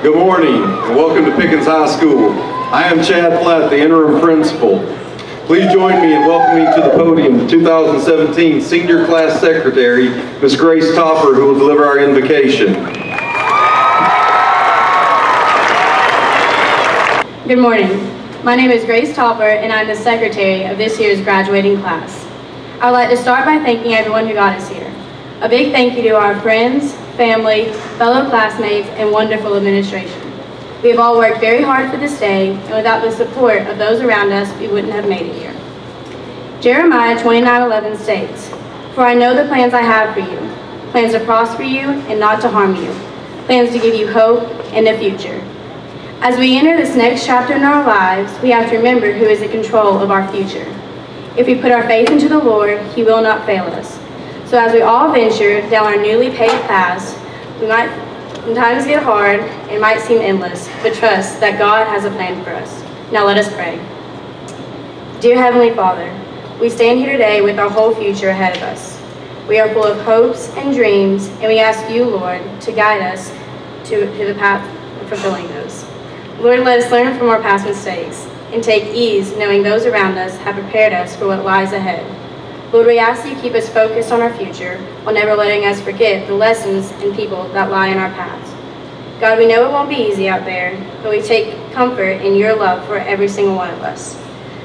Good morning and welcome to Pickens High School. I am Chad Flatt, the interim principal. Please join me in welcoming to the podium the 2017 Senior Class Secretary, Ms. Grace Topper, who will deliver our invocation. Good morning. My name is Grace Topper and I'm the secretary of this year's graduating class. I would like to start by thanking everyone who got us here. A big thank you to our friends, family, fellow classmates, and wonderful administration. We have all worked very hard for this day, and without the support of those around us, we wouldn't have made it here. Jeremiah 29:11 states, "For I know the plans I have for you, plans to prosper you and not to harm you, plans to give you hope and a future." As we enter this next chapter in our lives, we have to remember who is in control of our future. If we put our faith into the Lord, He will not fail us. So as we all venture down our newly paved paths, we might sometimes get hard and might seem endless, but trust that God has a plan for us. Now let us pray. Dear Heavenly Father, we stand here today with our whole future ahead of us. We are full of hopes and dreams, and we ask you, Lord, to guide us to the path of fulfilling those. Lord, let us learn from our past mistakes and take ease knowing those around us have prepared us for what lies ahead. Lord, we ask that you keep us focused on our future while never letting us forget the lessons and people that lie in our paths. God, we know it won't be easy out there, but we take comfort in your love for every single one of us.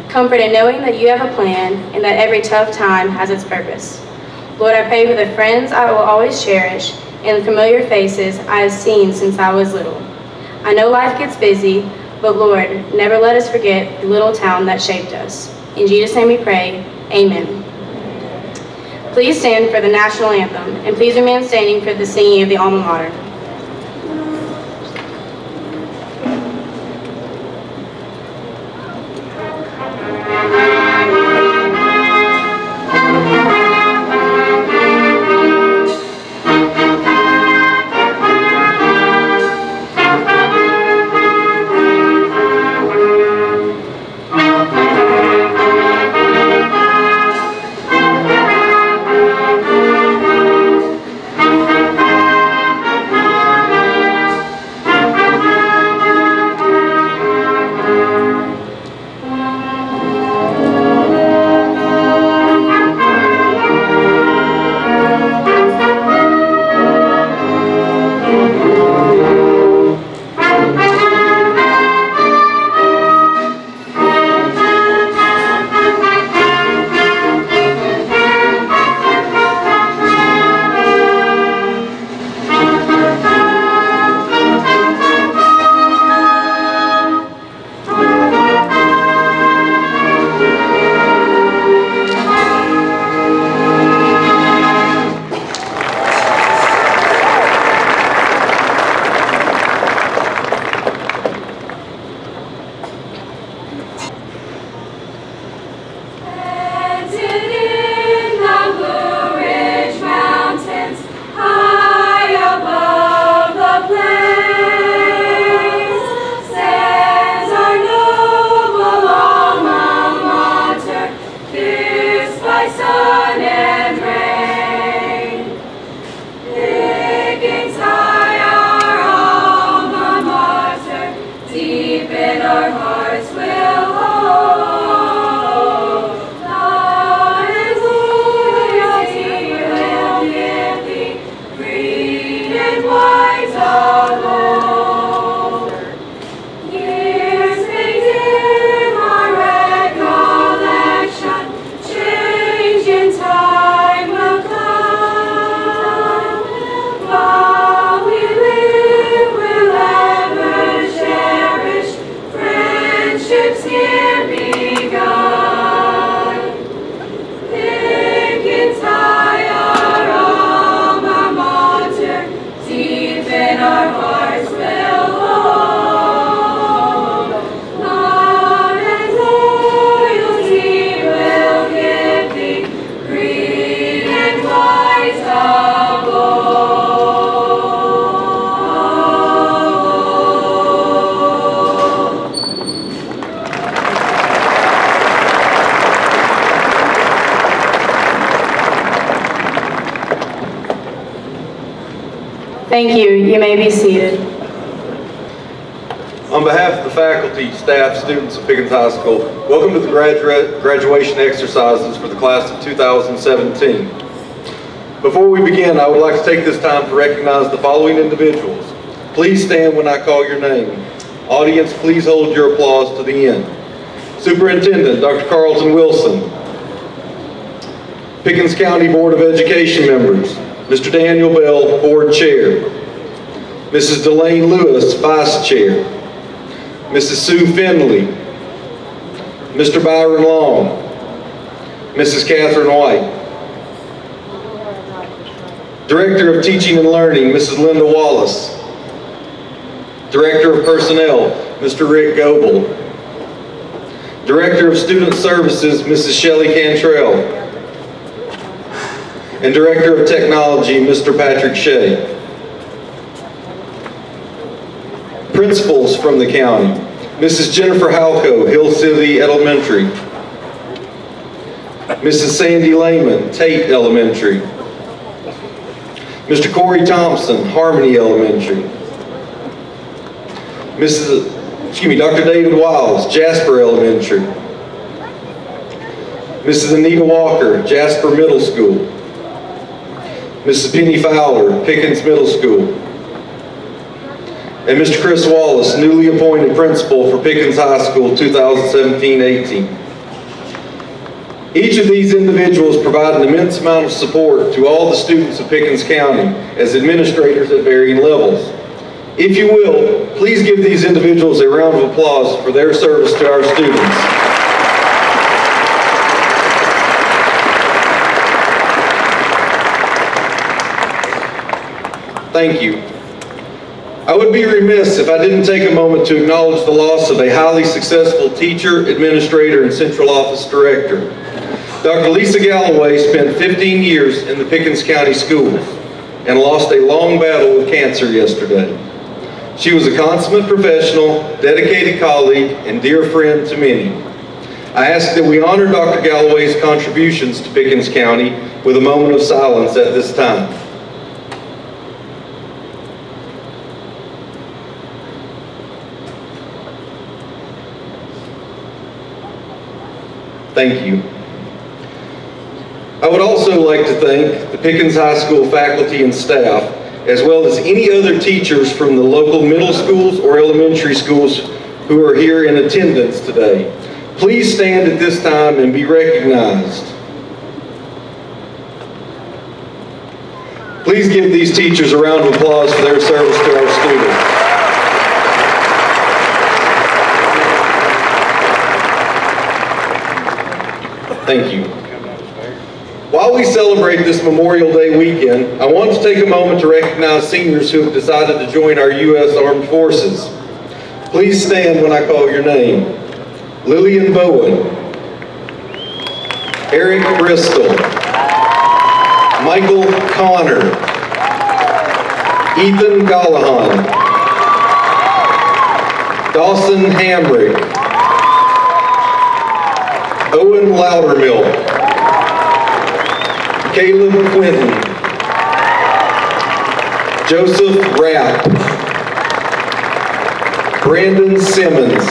Comfort in knowing that you have a plan and that every tough time has its purpose. Lord, I pray for the friends I will always cherish and the familiar faces I have seen since I was little. I know life gets busy, but Lord, never let us forget the little town that shaped us. In Jesus' name we pray, amen. Please stand for the national anthem, and please remain standing for the singing of the Alma Mater. Thank you. You may be seated. On behalf of the faculty, staff, students of Pickens High School, welcome to the graduation exercises for the class of 2017. Before we begin, I would like to take this time to recognize the following individuals. Please stand when I call your name. Audience, please hold your applause to the end. Superintendent, Dr. Carlton Wilson. Pickens County Board of Education members, Mr. Daniel Bell, Board Chair. Mrs. Delane Lewis, Vice Chair. Mrs. Sue Finley. Mr. Byron Long. Mrs. Catherine White. Director of Teaching and Learning, Mrs. Linda Wallace. Director of Personnel, Mr. Rick Goebel. Director of Student Services, Mrs. Shelley Cantrell. And Director of Technology, Mr. Patrick Shea. Principals from the county, Mrs. Jennifer Halco, Hill City Elementary. Mrs. Sandy Lehman, Tate Elementary. Mr. Corey Thompson, Harmony Elementary. Dr. David Wiles, Jasper Elementary. Mrs. Anita Walker, Jasper Middle School. Mrs. Penny Fowler, Pickens Middle School. And Mr. Chris Wallace, newly appointed principal for Pickens High School 2017-18. Each of these individuals provide an immense amount of support to all the students of Pickens County as administrators at varying levels. If you will, please give these individuals a round of applause for their service to our students. Thank you. I would be remiss if I didn't take a moment to acknowledge the loss of a highly successful teacher, administrator, and central office director. Dr. Lisa Galloway spent 15 years in the Pickens County schools and lost a long battle with cancer yesterday. She was a consummate professional, dedicated colleague, and dear friend to many. I ask that we honor Dr. Galloway's contributions to Pickens County with a moment of silence at this time. Thank you. I would also like to thank the Pickens High School faculty and staff, as well as any other teachers from the local middle schools or elementary schools who are here in attendance today. Please stand at this time and be recognized. Please give these teachers a round of applause for their service to our students. Thank you. While we celebrate this Memorial Day weekend, I want to take a moment to recognize seniors who have decided to join our U.S. Armed Forces. Please stand when I call your name. Lillian Bowen, Eric Bristol, Michael Connor, Ethan Gallahan, Dawson Hamrick, Owen Loudermilk, Caleb Quinton, Joseph Rapp, Brandon Simmons,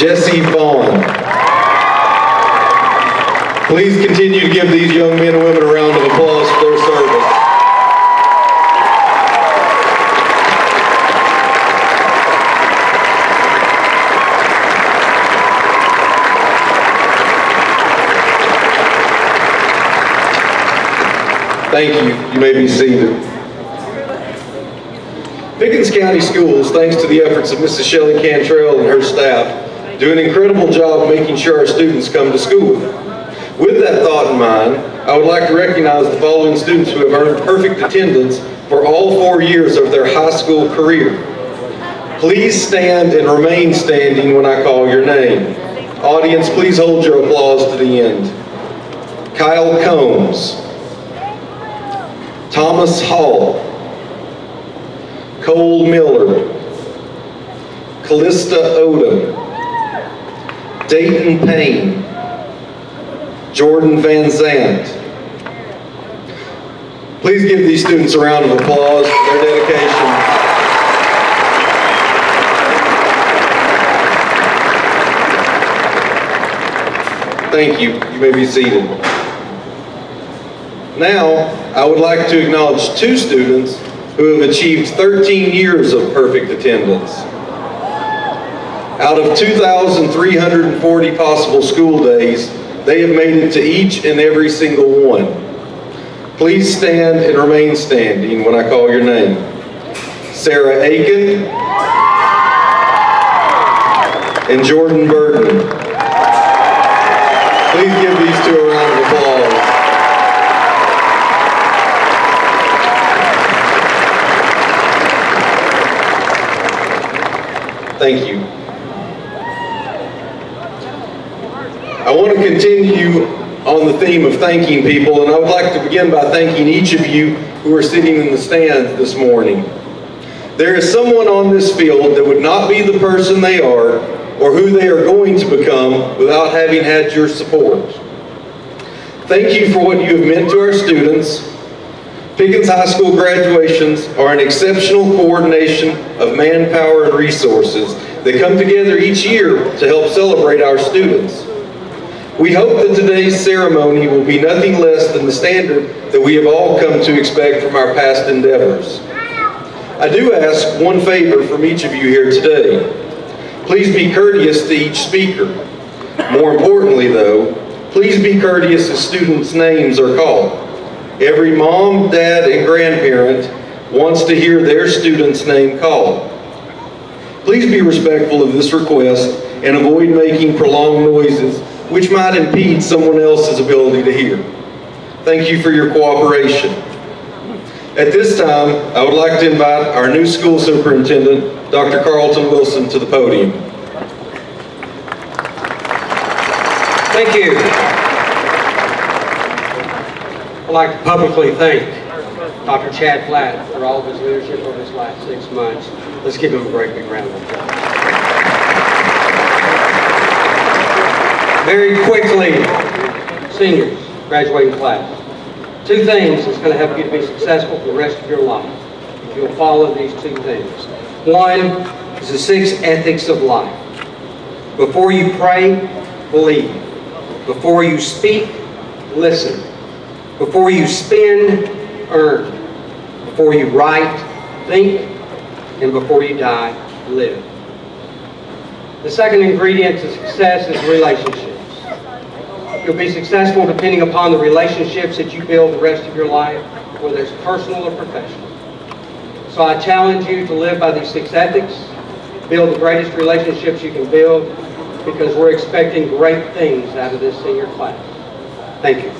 Jesse Vaughn. Please continue to give these young men and women a round of applause for their service. Thank you. You may be seated. Pickens County Schools, thanks to the efforts of Mrs. Shelley Cantrell and her staff, do an incredible job making sure our students come to school. With that thought in mind, I would like to recognize the following students who have earned perfect attendance for all 4 years of their high school career. Please stand and remain standing when I call your name. Audience, please hold your applause to the end. Kyle Combs, Thomas Hall, Cole Miller, Callista Odom, Dayton Payne, Jordan Van Zandt. Please give these students a round of applause for their dedication. Thank you. You may be seated. Now, I would like to acknowledge 2 students who have achieved 13 years of perfect attendance. Out of 2,340 possible school days, they have made it to each and every single one. Please stand and remain standing when I call your name. Sarah Aiken and Jordan Burton. Please give these 2 a round of applause. Thank you. I want to continue on the theme of thanking people, and I would like to begin by thanking each of you who are sitting in the stands this morning. There is someone on this field that would not be the person they are or who they are going to become without having had your support. Thank you for what you have meant to our students. Pickens High School graduations are an exceptional coordination of manpower and resources that come together each year to help celebrate our students. We hope that today's ceremony will be nothing less than the standard that we have all come to expect from our past endeavors. I do ask one favor from each of you here today. Please be courteous to each speaker. More importantly though, please be courteous as students' names are called. Every mom, dad, and grandparent wants to hear their student's name called. Please be respectful of this request and avoid making prolonged noises which might impede someone else's ability to hear. Thank you for your cooperation. At this time, I would like to invite our new school superintendent, Dr. Carlton Wilson, to the podium. Thank you. I'd like to publicly thank Dr. Chad Flatt for all of his leadership over his last 6 months. Let's give him a great big round of applause. Very quickly, seniors, graduating class. 2 things that's going to help you to be successful for the rest of your life, if you'll follow these 2 things. One is the 6 ethics of life. Before you pray, believe. Before you speak, listen. Before you spend, earn. Before you write, think. And before you die, live. The second ingredient to success is relationships. You'll be successful depending upon the relationships that you build the rest of your life, whether it's personal or professional. So I challenge you to live by these 6 ethics, build the greatest relationships you can build, because we're expecting great things out of this senior class. Thank you.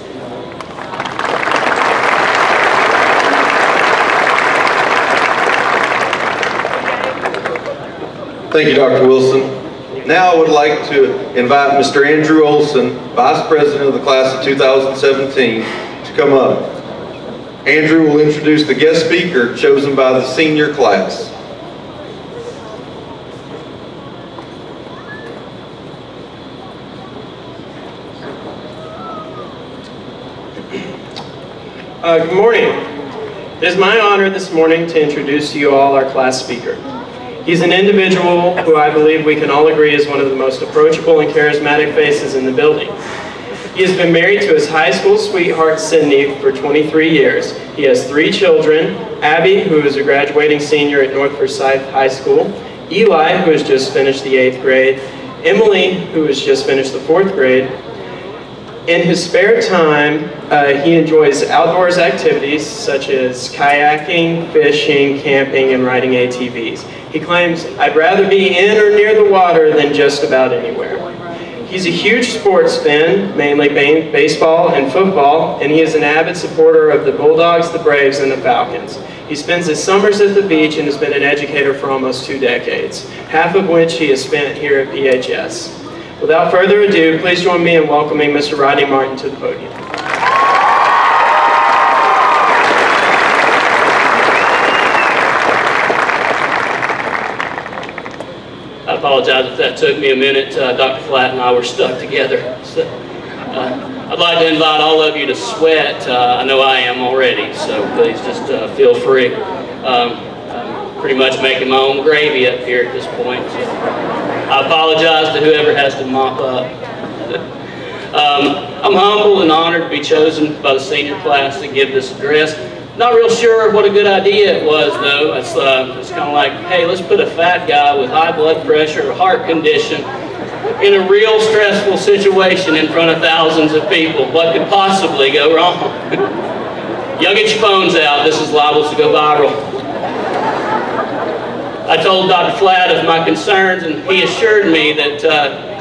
Thank you, Dr. Wilson. Now I would like to invite Mr. Andrew Olsen, Vice President of the Class of 2017, to come up. Andrew will introduce the guest speaker chosen by the senior class. Good morning. It is my honor this morning to introduce to you all our class speaker. He's an individual who I believe we can all agree is one of the most approachable and charismatic faces in the building. He has been married to his high school sweetheart, Sydney, for 23 years. He has 3 children, Abby, who is a graduating senior at North Forsyth High School, Eli, who has just finished the 8th grade, Emily, who has just finished the 4th grade. In his spare time, he enjoys outdoors activities such as kayaking, fishing, camping, and riding ATVs. He claims, "I'd rather be in or near the water than just about anywhere." He's a huge sports fan, mainly baseball and football, and he is an avid supporter of the Bulldogs, the Braves, and the Falcons. He spends his summers at the beach and has been an educator for almost 2 decades, half of which he has spent here at PHS. Without further ado, please join me in welcoming Mr. Rodney Martin to the podium. I apologize if that took me a minute. Dr. Flatt and I were stuck together. So, I'd like to invite all of you to sweat. I know I am already, so please just feel free. I'm pretty much making my own gravy up here at this point. So I apologize to whoever has to mop up. I'm humbled and honored to be chosen by the senior class to give this address. Not real sure what a good idea it was, though. It's kind of like, hey, let's put a fat guy with high blood pressure, a heart condition, in a real stressful situation in front of thousands of people. What could possibly go wrong? Y'all get your phones out. This is liable to go viral. I told Dr. Flatt of my concerns, and he assured me that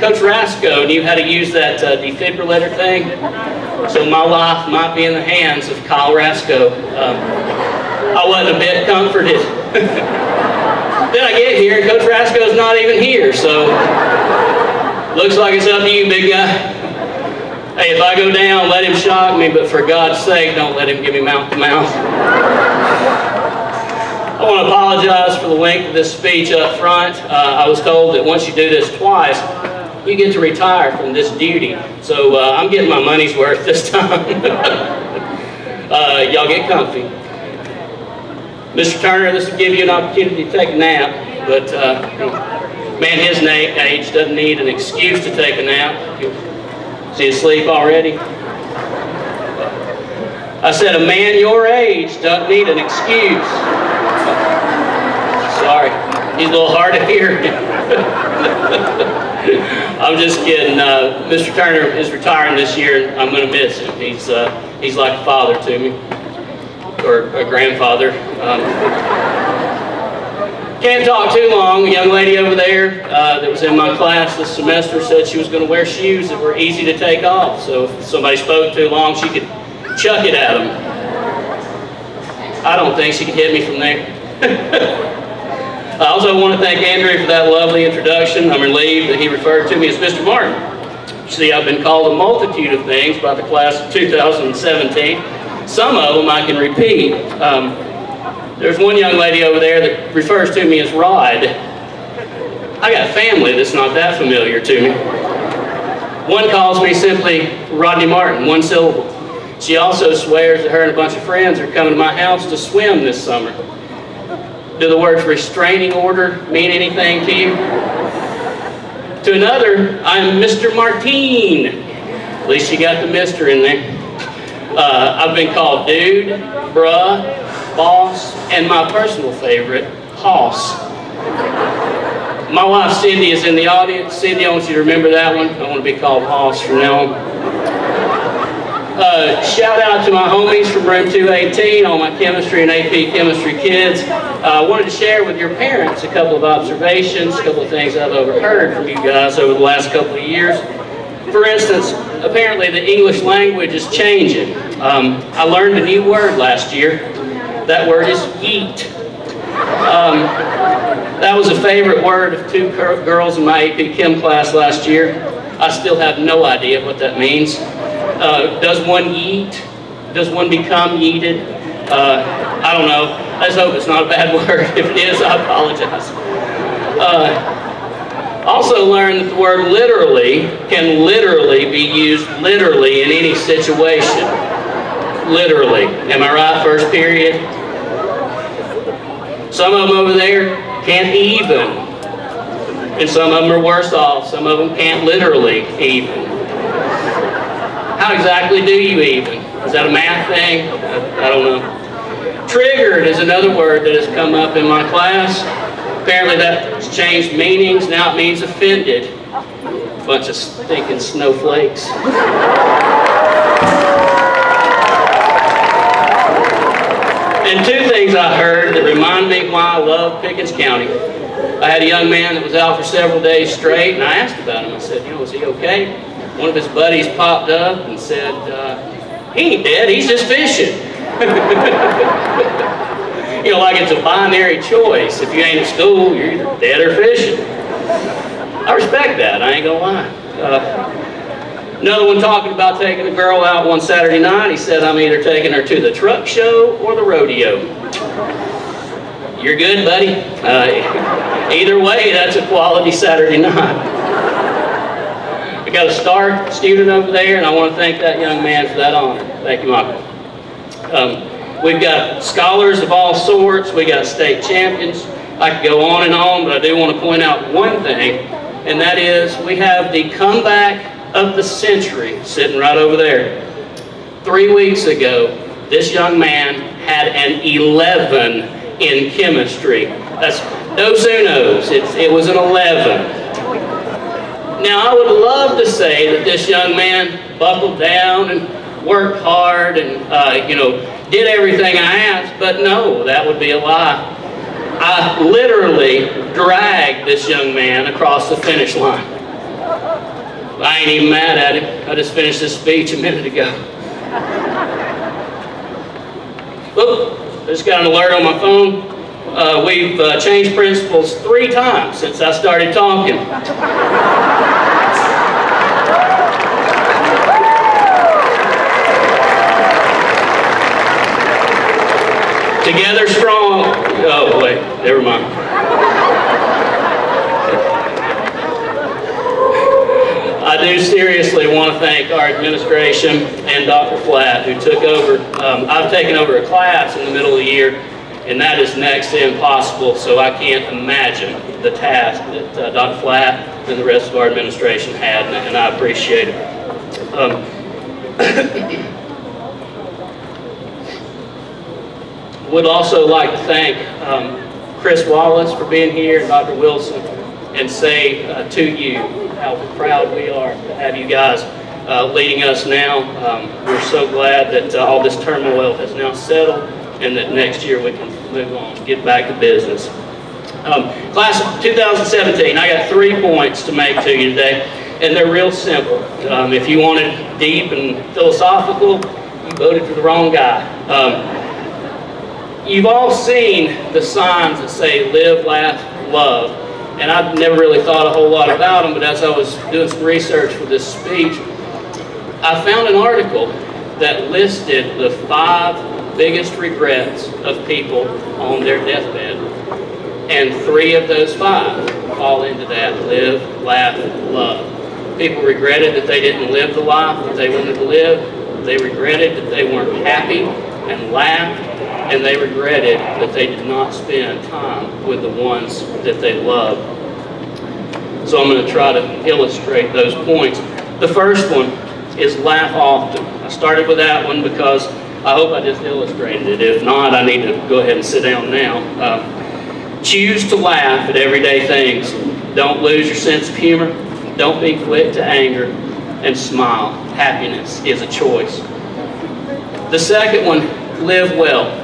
Coach Rasco knew how to use that defibrillator thing, so my life might be in the hands of Kyle Rasco. I wasn't a bit comforted. Then I get here, and Coach Rasco's not even here, so looks like it's up to you, big guy. Hey, if I go down, let him shock me, but for God's sake, don't let him give me mouth to mouth. I want to apologize for the length of this speech up front. I was told that once you do this twice, you get to retire from this duty. So I'm getting my money's worth this time. Y'all get comfy. Mr. Turner, this will give you an opportunity to take a nap, but man, his age doesn't need an excuse to take a nap. Is he asleep already? I said a man your age doesn't need an excuse. Sorry, he's a little hard to hear. I'm just kidding. Mr. Turner is retiring this year, and I'm going to miss him. He's like a father to me, or a grandfather. Can't talk too long. A young lady over there that was in my class this semester said she was going to wear shoes that were easy to take off. So if somebody spoke too long, she could chuck it at them. I don't think she could hit me from there. I also want to thank Andrew for that lovely introduction. I'm relieved that he referred to me as Mr. Martin. See, I've been called a multitude of things by the class of 2017. Some of them I can repeat. There's one young lady over there that refers to me as Rod. I got family that's not that familiar to me. One calls me simply Rodney Martin, one syllable. She also swears that her and a bunch of friends are coming to my house to swim this summer. Do the words restraining order mean anything to you? To another, I'm Mr. Martine. At least you got the Mr. in there. I've been called dude, bruh, boss, and my personal favorite, hoss. My wife Cindy is in the audience. Cindy, I want you to remember that one. I want to be called hoss from now on. Shout out to my homies from room 218, all my chemistry and AP chemistry kids. I wanted to share with your parents a couple of observations, a couple of things I've overheard from you guys over the last couple of years. For instance, apparently the English language is changing. I learned a new word last year. That word is yeet. That was a favorite word of two girls in my AP Chem class last year. I still have no idea what that means. Does one yeet? Does one become yeeted? I don't know. Let's hope it's not a bad word. If it is, I apologize. Also learned that the word literally can literally be used literally in any situation. Literally. Am I right? First period. Some of them over there can't even. And some of them are worse off. Some of them can't literally even. How exactly do you even? Is that a math thing? I don't know. Triggered is another word that has come up in my class. Apparently that's changed meanings. Now it means offended. Bunch of stinking snowflakes. And two things I heard that remind me why I love Pickens County. I had a young man that was out for several days straight, and I asked about him. I said, is he okay? One of his buddies popped up and said, he ain't dead, he's just fishing. Like it's a binary choice. If you ain't at school, you're either dead or fishing. I respect that, I ain't gonna lie. Another one talking about taking a girl out one Saturday night. He said, I'm either taking her to the truck show or the rodeo. You're good, buddy. Either way, that's a quality Saturday night. We got a star student over there, and I want to thank that young man for that honor. Thank you, Michael. We've got scholars of all sorts. We got state champions. I could go on and on, but I do want to point out one thing, and that is we have the comeback of the century sitting right over there. 3 weeks ago, this young man had an 11 in chemistry. That's dos unos. It was an 11. Now, I would love to say that this young man buckled down and worked hard and, did everything I asked, but no, that would be a lie. I literally dragged this young man across the finish line. I ain't even mad at him. I just finished this speech a minute ago. Look, I just got an alert on my phone. We've changed principals 3 times since I started talking. Together strong. Oh, wait, never mind. I do seriously want to thank our administration and Dr. Flatt, who took over. I've taken over a class in the middle of the year, and that is next to impossible, so I can't imagine the task that Dr. Flatt and the rest of our administration had, and I appreciate it. Would also like to thank Chris Wallace for being here, and Dr. Wilson, and say to you how proud we are to have you guys leading us now. We're so glad that all this turmoil has now settled, and that next year we can move on, get back to business. Class of 2017, I got 3 points to make to you today, and they're real simple. If you wanted deep and philosophical, you voted for the wrong guy. You've all seen the signs that say live, laugh, love, and I've never really thought a whole lot about them, but as I was doing some research for this speech, I found an article that listed the 5 biggest regrets of people on their deathbed, and 3 of those 5 fall into that live, laugh, love. People regretted that they didn't live the life that they wanted to live. They regretted that they weren't happy and laughed, and they regretted that they did not spend time with the ones that they loved. So I'm going to try to illustrate those points. The first one is laugh often. I started with that one because I hope I just illustrated it. If not, I need to go ahead and sit down now. Choose to laugh at everyday things. Don't lose your sense of humor. Don't be quick to anger, and smile. Happiness is a choice. The second one, live well.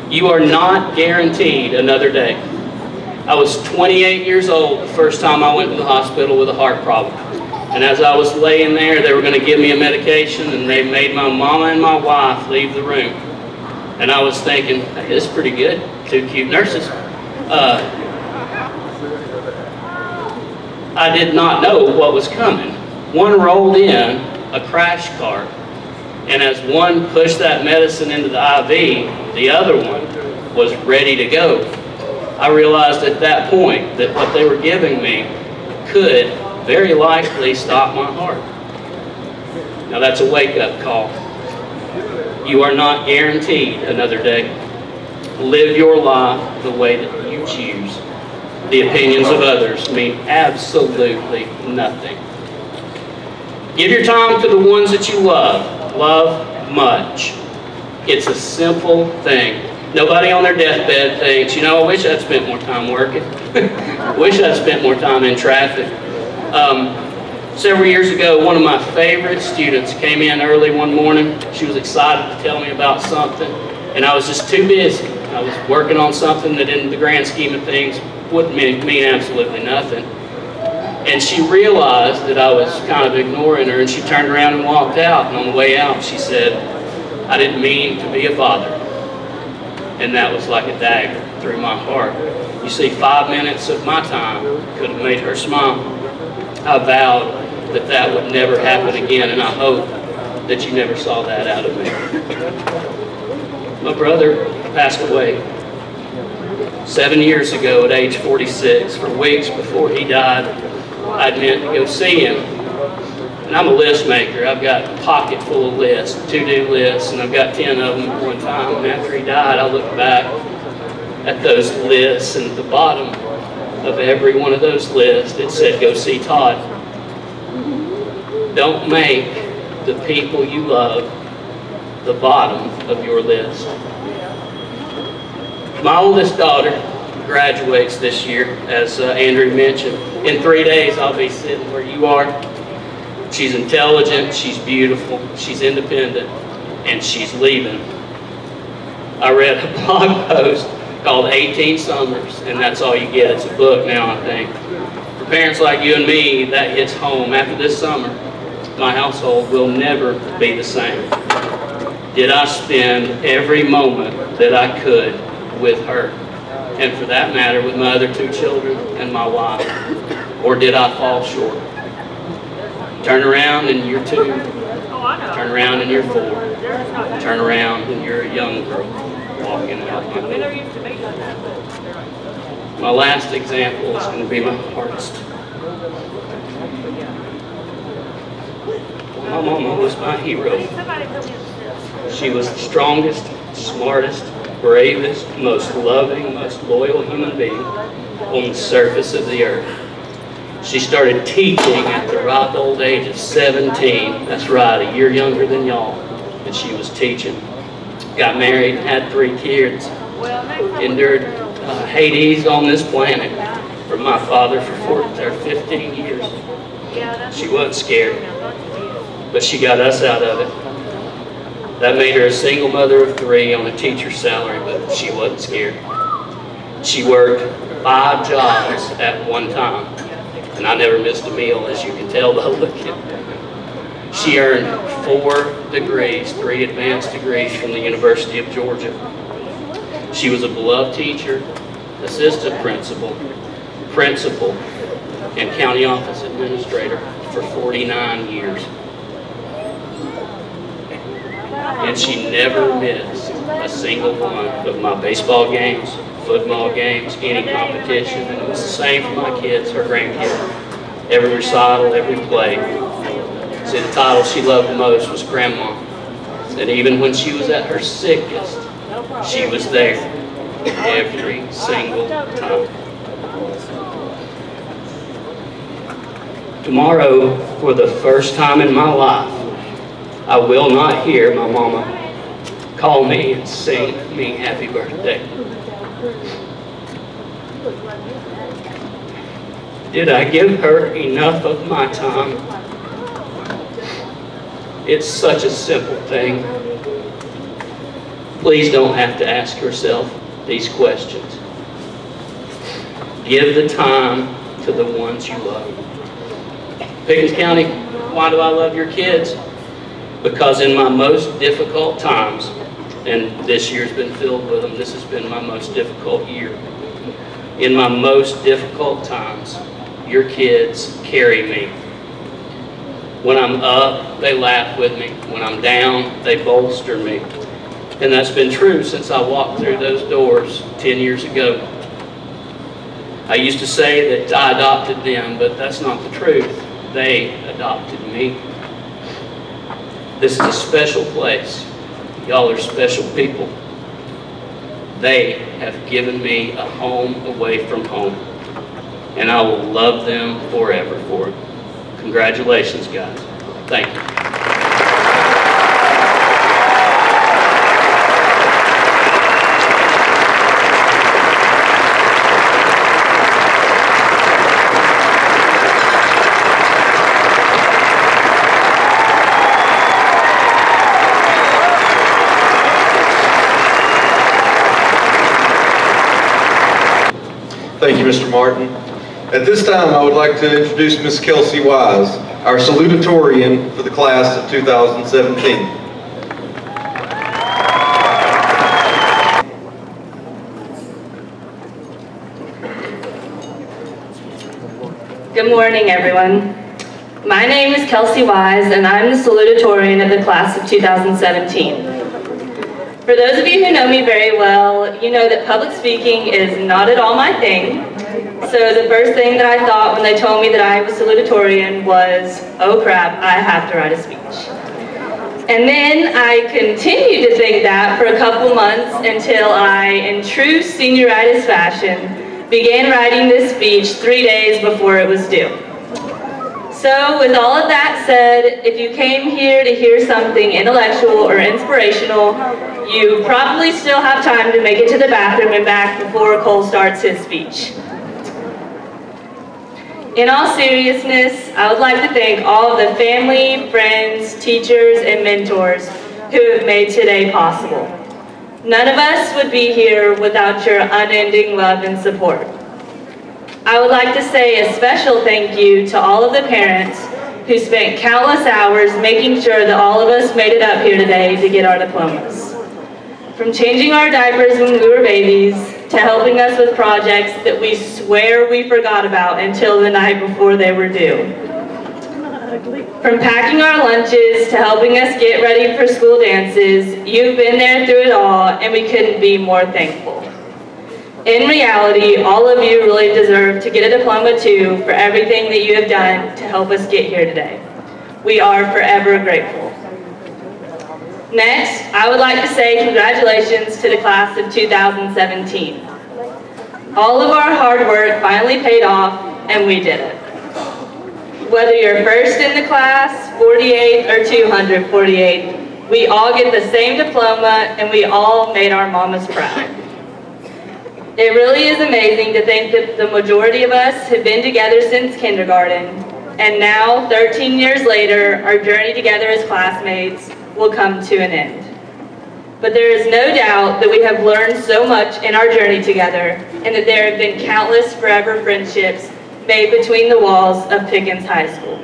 You are not guaranteed another day. I was 28 years old the first time I went to the hospital with a heart problem. And as I was laying there, they were going to give me a medication, and they made my mama and my wife leave the room. And I was thinking, hey, this is pretty good. 2 cute nurses. I did not know what was coming. One rolled in a crash cart, and as one pushed that medicine into the IV, the other one was ready to go. I realized at that point that what they were giving me could very likely stop my heart. Now that's a wake-up call. You are not guaranteed another day. Live your life the way that you choose. The opinions of others mean absolutely nothing. Give your time to the ones that you love. Love much. It's a simple thing. Nobody on their deathbed thinks, you know, I wish I'd spent more time working. Wish I'd spent more time in traffic. Several years ago, one of my favorite students came in early one morning. She was excited to tell me about something, and I was just too busy. I was working on something that in the grand scheme of things wouldn't mean absolutely nothing. And she realized that I was kind of ignoring her, and she turned around and walked out, and on the way out she said, I didn't mean to be a father. And that was like a dagger through my heart. You see, 5 minutes of my time could have made her smile. I vowed that that would never happen again, and I hope that you never saw that out of me. My brother passed away 7 years ago at age 46. For weeks before he died, I'd meant to go see him. And I'm a list maker. I've got a pocket full of lists, to-do lists, and I've got 10 of them at one time. And after he died, I looked back at those lists, and at the bottom of every one of those lists, it said, go see Todd. Don't make the people you love the bottom of your list. My oldest daughter graduates this year, as Andrew mentioned. In 3 days, I'll be sitting where you are. She's intelligent, she's beautiful, she's independent, and she's leaving. I read a blog post called 18 Summers, and that's all you get. It's a book now, I think. For parents like you and me, that hits home. After this summer, my household will never be the same. Did I spend every moment that I could with her? And for that matter, with my other 2 children and my wife? Or did I fall short? Turn around and you're 2. Turn around and you're 4. Turn around and you're a young girl walking out my door. My last example is going to be my hardest. My mama was my hero. She was the strongest, smartest, bravest, most loving, most loyal human being on the surface of the earth. She started teaching at the ripe old age of 17. That's right, a year younger than y'all. And she was teaching. Got married, had 3 kids. Endured Hades on this planet from my father for 15 years. She wasn't scared, but she got us out of it. That made her a single mother of 3 on a teacher's salary, but she wasn't scared. She worked 5 jobs at one time, and I never missed a meal, as you can tell by looking. She earned 4 degrees, 3 advanced degrees from the University of Georgia. She was a beloved teacher, assistant principal, and county office administrator for 49 years. And she never missed a single one of my baseball games, football games, any competition. And it was the same for my kids, her grandkids. Every recital, every play. See, the title she loved the most was Grandma. And even when she was at her sickest, she was there every single time. Tomorrow, for the first time in my life, I will not hear my mama call me and sing me happy birthday. Did I give her enough of my time? It's such a simple thing. Please don't have to ask yourself these questions. Give the time to the ones you love. Pickens County, why do I love your kids? Because in my most difficult times, and this year's been filled with them, this has been my most difficult year. In my most difficult times, your kids carry me. When I'm up, they laugh with me. When I'm down, they bolster me. And that's been true since I walked through those doors 10 years ago. I used to say that I adopted them, but that's not the truth. They adopted me. This is a special place. Y'all are special people. They have given me a home away from home, and I will love them forever for it. Congratulations, guys. Thank you. Thank you, Mr. Martin. At this time, I would like to introduce Ms. Kelsey Wise, our salutatorian for the class of 2017. Good morning, everyone. My name is Kelsey Wise, and I'm the salutatorian of the class of 2017. For those of you who know me very well, you know that public speaking is not at all my thing. So the first thing that I thought when they told me that I was salutatorian was, oh crap, I have to write a speech. And then I continued to think that for a couple months until I, in true senioritis fashion, began writing this speech 3 days before it was due. So with all of that said, if you came here to hear something intellectual or inspirational, you probably still have time to make it to the bathroom and back before Cole starts his speech. In all seriousness, I would like to thank all of the family, friends, teachers, and mentors who have made today possible. None of us would be here without your unending love and support. I would like to say a special thank you to all of the parents who spent countless hours making sure that all of us made it up here today to get our diplomas. From changing our diapers when we were babies, to helping us with projects that we swear we forgot about until the night before they were due. From packing our lunches to helping us get ready for school dances, you've been there through it all, and we couldn't be more thankful. In reality, all of you really deserve to get a diploma too for everything that you have done to help us get here today. We are forever grateful. Next, I would like to say congratulations to the class of 2017. All of our hard work finally paid off, and we did it. Whether you're first in the class, 48, or 248, we all get the same diploma, and we all made our mamas proud. It really is amazing to think that the majority of us have been together since kindergarten, and now, 13 years later, our journey together as classmates will come to an end. But there is no doubt that we have learned so much in our journey together, and that there have been countless forever friendships made between the walls of Pickens High School.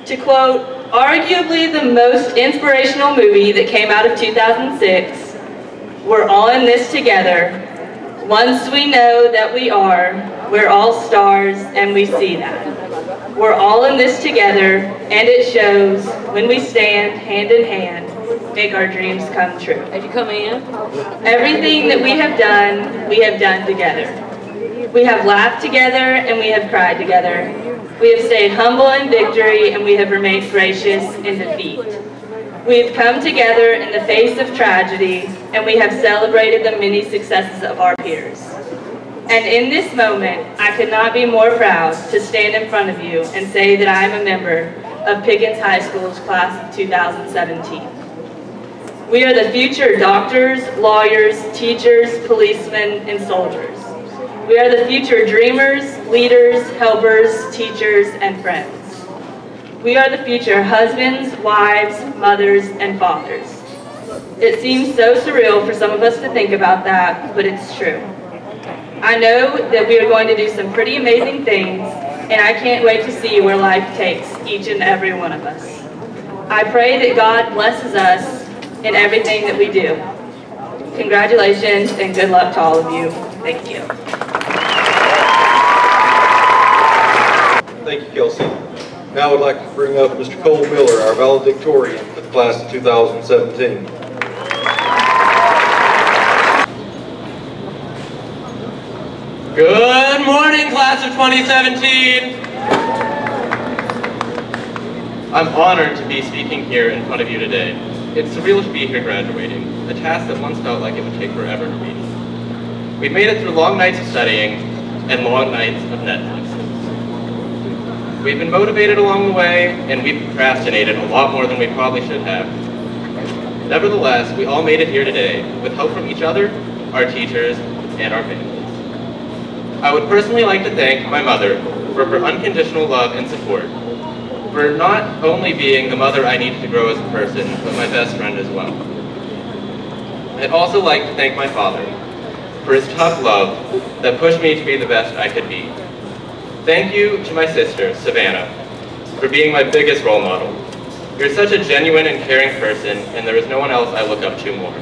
To quote, arguably the most inspirational movie that came out of 2006, "We're all in this together. Once we know that we are, we're all stars and we see that. We're all in this together, and it shows when we stand hand in hand, make our dreams come true." Did you come in? Everything that we have done together. We have laughed together and we have cried together. We have stayed humble in victory and we have remained gracious in defeat. We have come together in the face of tragedy, and we have celebrated the many successes of our peers. And in this moment, I could not be more proud to stand in front of you and say that I am a member of Pickens High School's class of 2017. We are the future doctors, lawyers, teachers, policemen, and soldiers. We are the future dreamers, leaders, helpers, teachers, and friends. We are the future husbands, wives, mothers, and fathers. It seems so surreal for some of us to think about that, but it's true. I know that we are going to do some pretty amazing things, and I can't wait to see where life takes each and every one of us. I pray that God blesses us in everything that we do. Congratulations and good luck to all of you. Thank you. Thank you, Kelsey. Now I would like to bring up Mr. Cole Miller, our valedictorian for the class of 2017. Good morning, class of 2017. I'm honored to be speaking here in front of you today. It's surreal to be here graduating, a task that once felt like it would take forever to reach. We've made it through long nights of studying and long nights of Netflix. We've been motivated along the way, and we've procrastinated a lot more than we probably should have. Nevertheless, we all made it here today, with help from each other, our teachers, and our families. I would personally like to thank my mother for her unconditional love and support, for not only being the mother I needed to grow as a person, but my best friend as well. I'd also like to thank my father for his tough love that pushed me to be the best I could be. Thank you to my sister, Savannah, for being my biggest role model. You're such a genuine and caring person, and there is no one else I look up to more.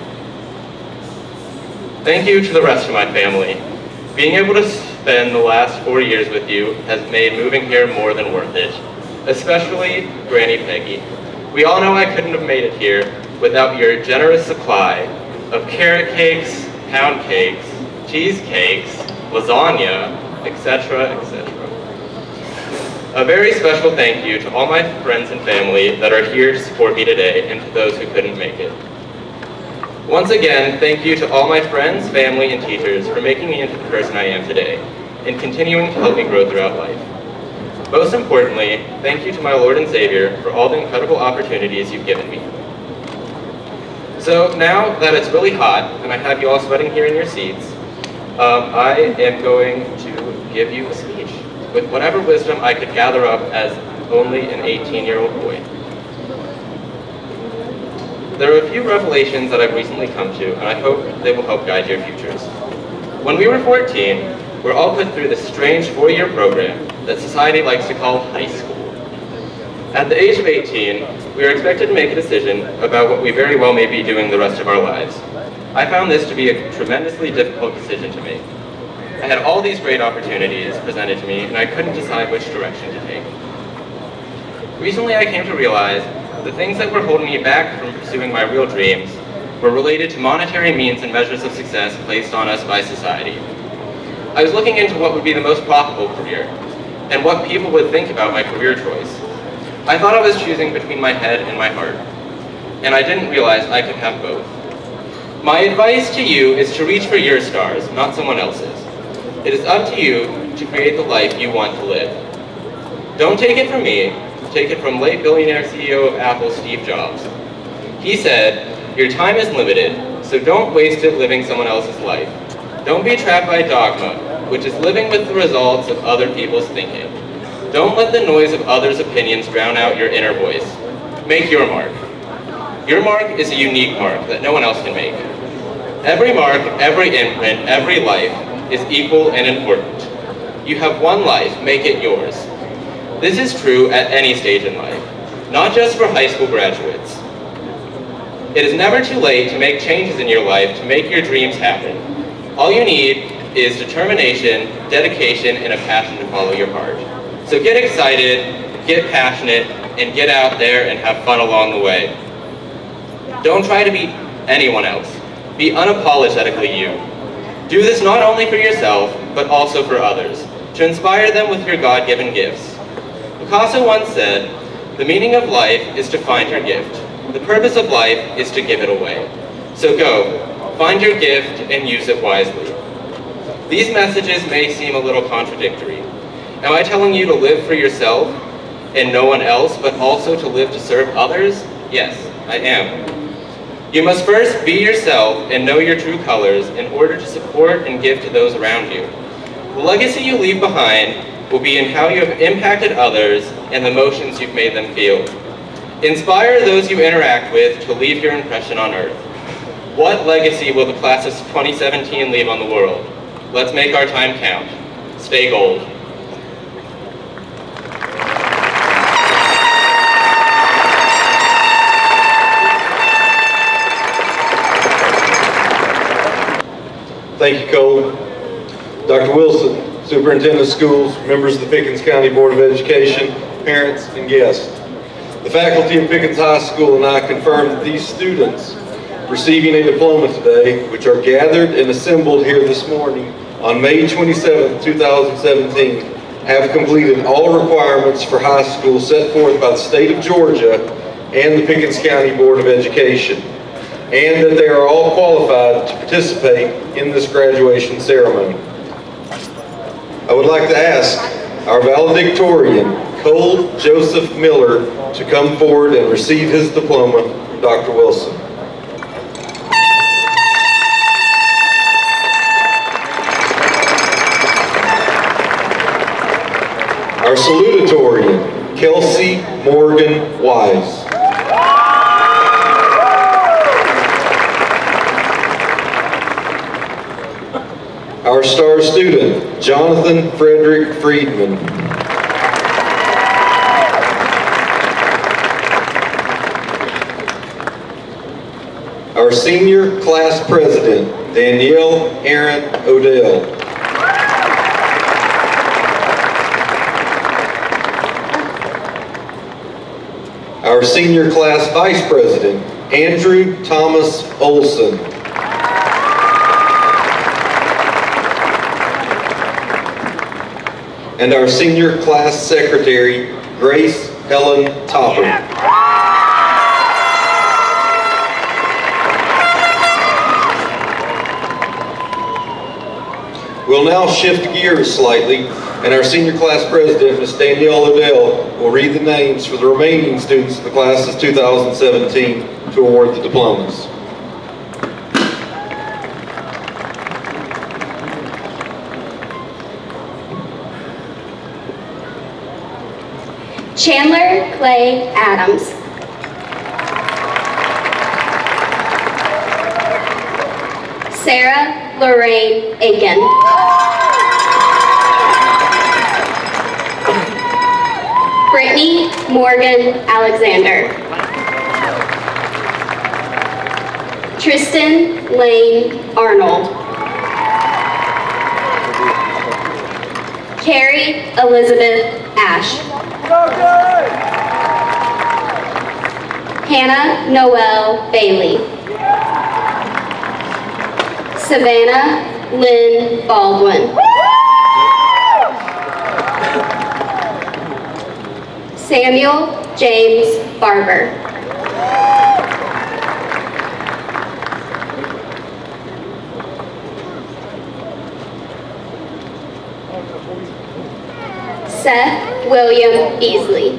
Thank you to the rest of my family. Being able to spend the last 4 years with you has made moving here more than worth it, especially Granny Peggy. We all know I couldn't have made it here without your generous supply of carrot cakes, pound cakes, cheesecakes, lasagna, etc., etc. A very special thank you to all my friends and family that are here to support me today, and to those who couldn't make it. Once again, thank you to all my friends, family, and teachers for making me into the person I am today, and continuing to help me grow throughout life. Most importantly, thank you to my Lord and Savior for all the incredible opportunities you've given me. So now that it's really hot and I have you all sweating here in your seats, I am going to give you a speech with whatever wisdom I could gather up as only an 18-year-old boy. There are a few revelations that I've recently come to, and I hope they will help guide your futures. When we were 14, we're all put through this strange 4-year program that society likes to call high school. At the age of 18, we are expected to make a decision about what we very well may be doing the rest of our lives. I found this to be a tremendously difficult decision to make. I had all these great opportunities presented to me, and I couldn't decide which direction to take. Recently, I came to realize the things that were holding me back from pursuing my real dreams were related to monetary means and measures of success placed on us by society. I was looking into what would be the most profitable career, and what people would think about my career choice. I thought I was choosing between my head and my heart, and I didn't realize I could have both. My advice to you is to reach for your stars, not someone else's. It is up to you to create the life you want to live. Don't take it from me, take it from late billionaire CEO of Apple, Steve Jobs. He said, your time is limited, so don't waste it living someone else's life. Don't be trapped by dogma, which is living with the results of other people's thinking. Don't let the noise of others' opinions drown out your inner voice. Make your mark. Your mark is a unique mark that no one else can make. Every mark, every imprint, every life is equal and important. You have one life, make it yours. This is true at any stage in life, not just for high school graduates. It is never too late to make changes in your life to make your dreams happen. All you need is determination, dedication, and a passion to follow your heart. So get excited, get passionate, and get out there and have fun along the way. Don't try to be anyone else. Be unapologetically you. Do this not only for yourself, but also for others, to inspire them with your God-given gifts. Picasso once said, the meaning of life is to find your gift. The purpose of life is to give it away. So go, find your gift and use it wisely. These messages may seem a little contradictory. Am I telling you to live for yourself and no one else, but also to live to serve others? Yes, I am. You must first be yourself and know your true colors in order to support and give to those around you. The legacy you leave behind will be in how you have impacted others and the emotions you've made them feel. Inspire those you interact with to leave your impression on earth. What legacy will the class of 2017 leave on the world? Let's make our time count. Stay gold. Thank you, Cole. Dr. Wilson, Superintendent of Schools, members of the Pickens County Board of Education, parents, and guests. The faculty of Pickens High School and I confirm that these students receiving a diploma today, which are gathered and assembled here this morning on May 27, 2017, have completed all requirements for high school set forth by the state of Georgia and the Pickens County Board of Education, and that they are all qualified to participate in this graduation ceremony. I would like to ask our valedictorian, Cole Joseph Miller, to come forward and receive his diploma from Dr. Wilson. Our salutatorian, Kelsey Morgan Wise. Our star student, Jonathan Frederick Friedman. Our senior class president, Danielle Aaron Odell. Our senior class vice president, Andrew Thomas Olsen. And our senior class secretary, Grace Helen Topper. We'll now shift gears slightly And our senior class president, Ms. Danielle Odell, will read the names for the remaining students of the class of 2017 to award the diplomas. Chandler Clay Adams. Sarah Lorraine Aiken. Brittany Morgan Alexander. Tristan Lane Arnold. Carrie Elizabeth Ash. Hannah Noel Bailey. Savannah Lynn Baldwin. Samuel James Barber. Seth William Beasley.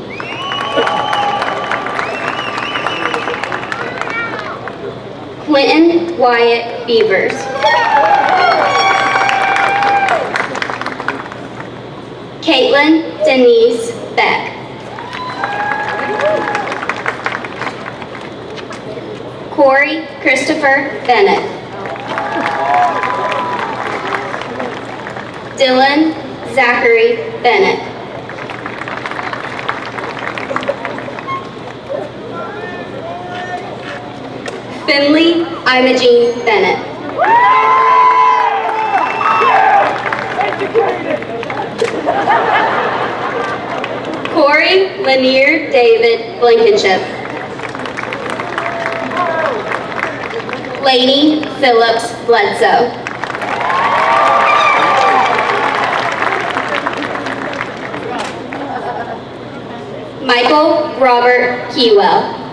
Clinton Wyatt Beavers. Caitlin Denise Beck. Corey Christopher Bennett. Dylan Zachary Bennett. Finley Imogene Bennett. Corey Lanier David Blankenship. Lainey Phillips Bledsoe. Michael Robert Keywell.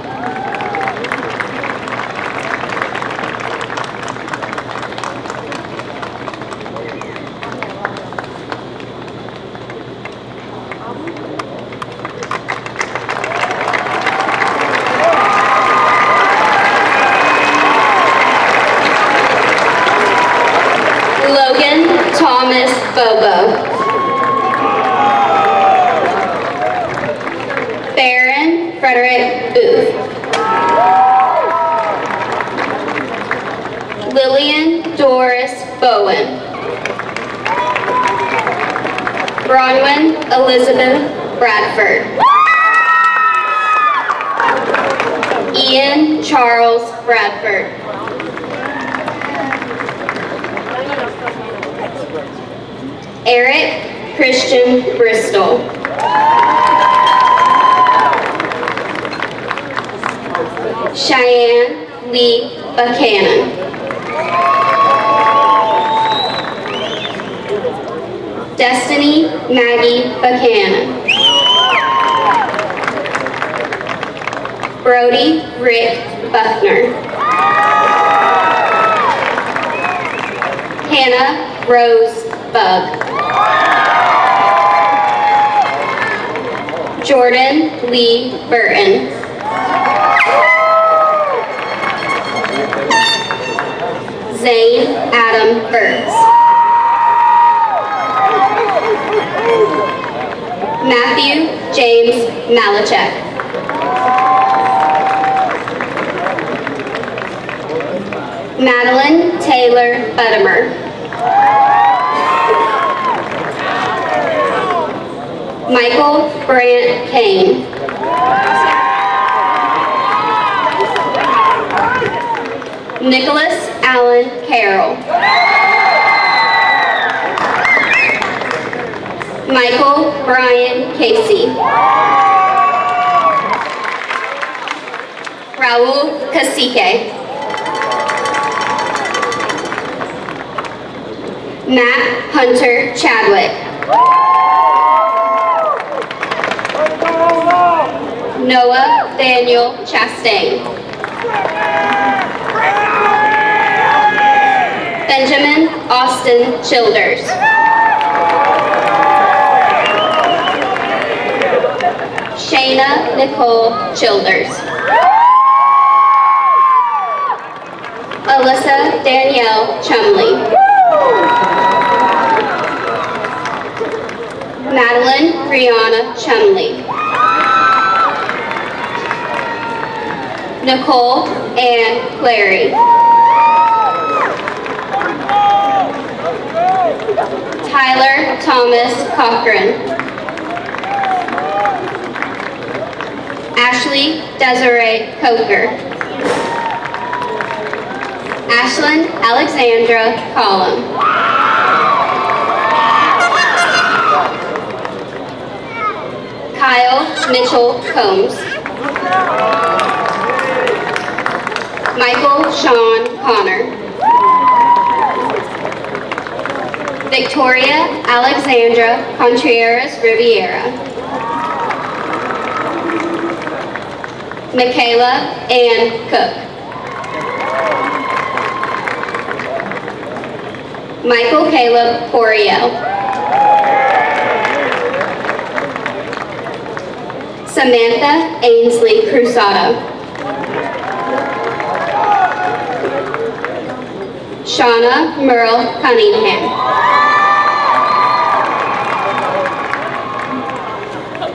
Bobo. Baron Frederick Booth. Lillian Doris Bowen. Bronwyn Elizabeth Bradford. Ian Charles Bradford. Eric Christian Bristol. Cheyenne Lee Buchanan. Destiny Maggie Buchanan. Brody Rick Buckner. Hannah Rose Bug. Jordan Lee Burton. Zane Adam Burks. Matthew James Malachek. Madeline Taylor Buttimer. Michael Brant Kane. Nicholas Allen Carroll. Michael Brian Casey. Raul Cacique. Matt Hunter Chadwick. Noah Daniel Chastain. Benjamin Austin Childers. Shayna Nicole Childers. Alyssa Danielle Chumley. Madeline Brianna Chumley. Nicole Ann Clary. Tyler Thomas Cochran. Ashley Desiree Coker. Ashlyn Alexandra Collum. Kyle Mitchell Combs. Michael Sean Connor. Victoria Alexandra Contreras Riviera. Michaela Ann Cook. Michael Caleb Coriel. Samantha Ainsley Cruzado. Shauna Merle Cunningham.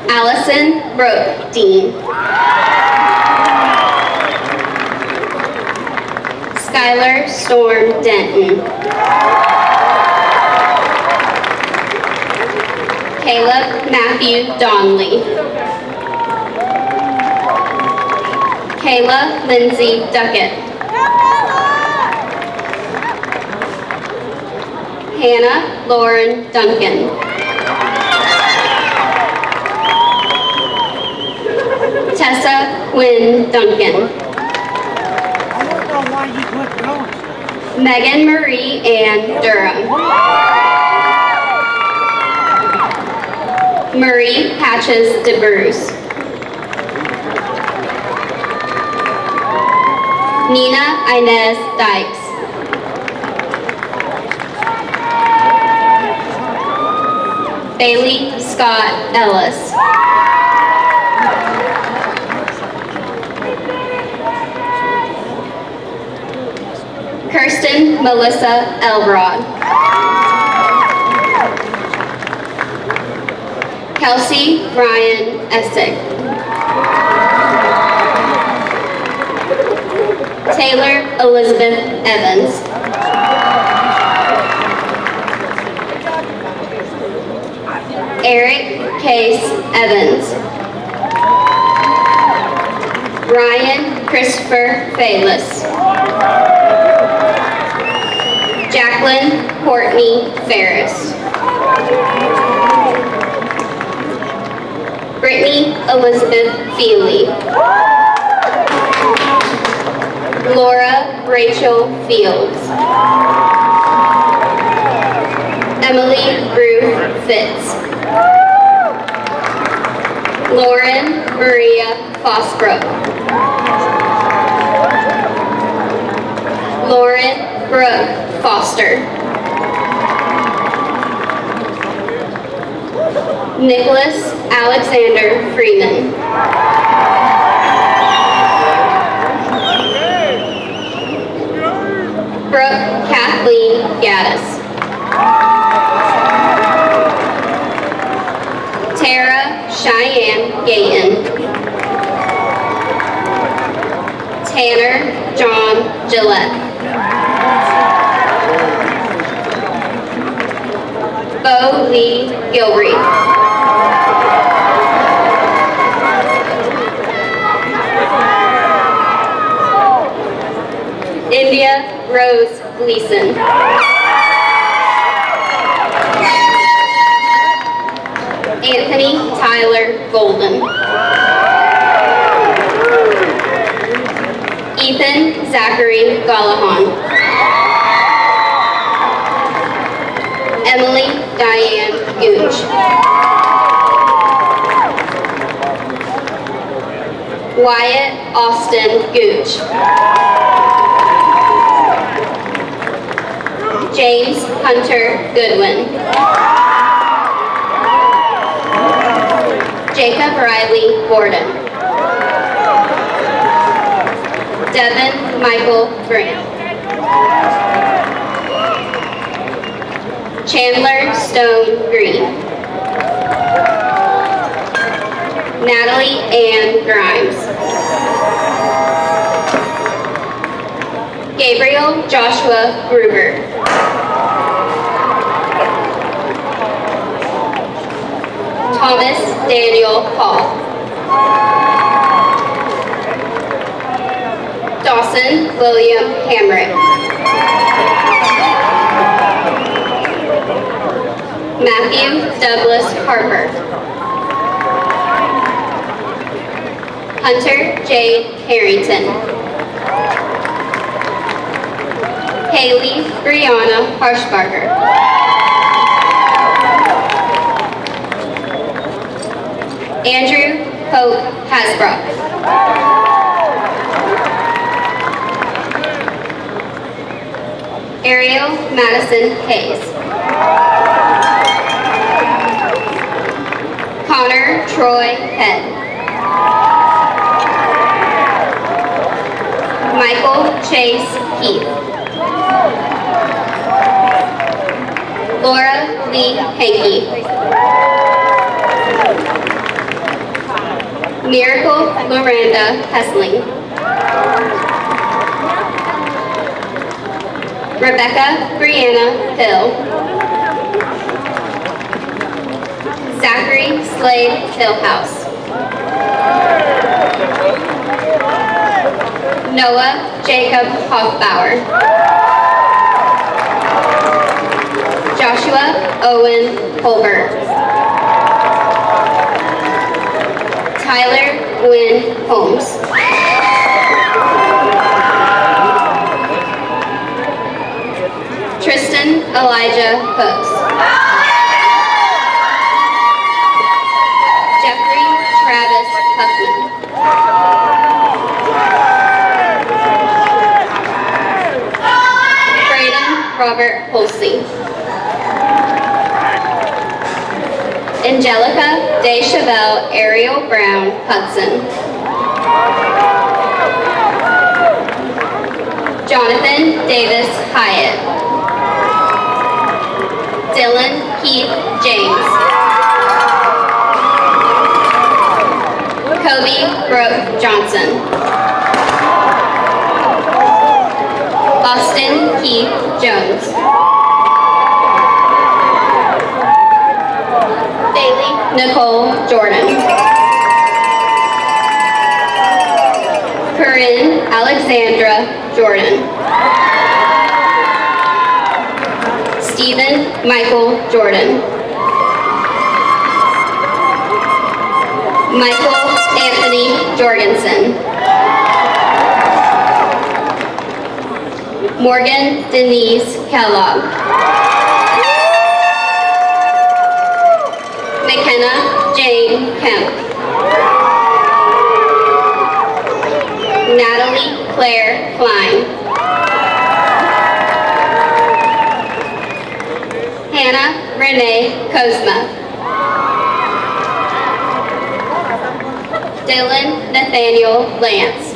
Allison Brooke Dean. Skylar Storm Denton. Caleb Matthew Donnelly. Kayla Lindsay Duckett. Hannah Lauren Duncan. Tessa Quinn Duncan. Megan Marie Ann Durham. Marie Patches DeBruce. Nina Inez Dykes. Bailey Scott Ellis. Kirsten Melissa Elrod. Kelsey Ryan Essig. Taylor Elizabeth Evans. Eric Case Evans. Ryan Christopher Bayless. Jacqueline Courtney Ferris. Brittany Elizabeth Feely. Laura Rachel Fields. Emily Ruth Fitz. Lauren Maria Fosbrook. Lauren Brooke Foster. Nicholas Alexander Freeman. Brooke Kathleen Gaddis. Tara Cheyenne Gayton. Tanner John Gillette. Bo Lee Gilreath. India Rose Gleason. Anthony Tyler Golden. Ethan Zachary Gallahan. Emily Diane Gooch. Wyatt Austin Gooch. James Hunter Goodwin. Jacob Riley Gordon. Devin Michael Grant. Chandler Stone Green. Natalie Ann Grimes. Gabriel Joshua Gruber. Thomas Daniel Hall. Dawson William Hamrick. Matthew Douglas Harper. Hunter Jade Harrington. Haley Brianna Harshbarger. Andrew Hope Hasbrook. Ariel Madison Hayes. Connor Troy Head. Michael Chase Heath. Laura Lee Hankey. Miracle Miranda Hessling. Rebecca Brianna Hill. Zachary Slade Hillhouse. Noah Jacob Hoffbauer. Joshua Owen Holbert. Tyler Gwynn Holmes. Tristan Elijah Hooks. Jeffrey Travis Huffman. Braden Robert Holsey. Angelica Deschavelle Ariel Brown Hudson. Jonathan Davis Hyatt. Dylan Keith James. Kobe Brooke Johnson. Austin Keith Jones. Bailey Nicole Jordan. Corinne Alexandra Jordan. Stephen Michael Jordan. Michael Anthony Jorgensen. Morgan Denise Kellogg. McKenna Jane Kemp. Natalie Claire Klein. Hannah Renee Kozma. Dylan Nathaniel Lance.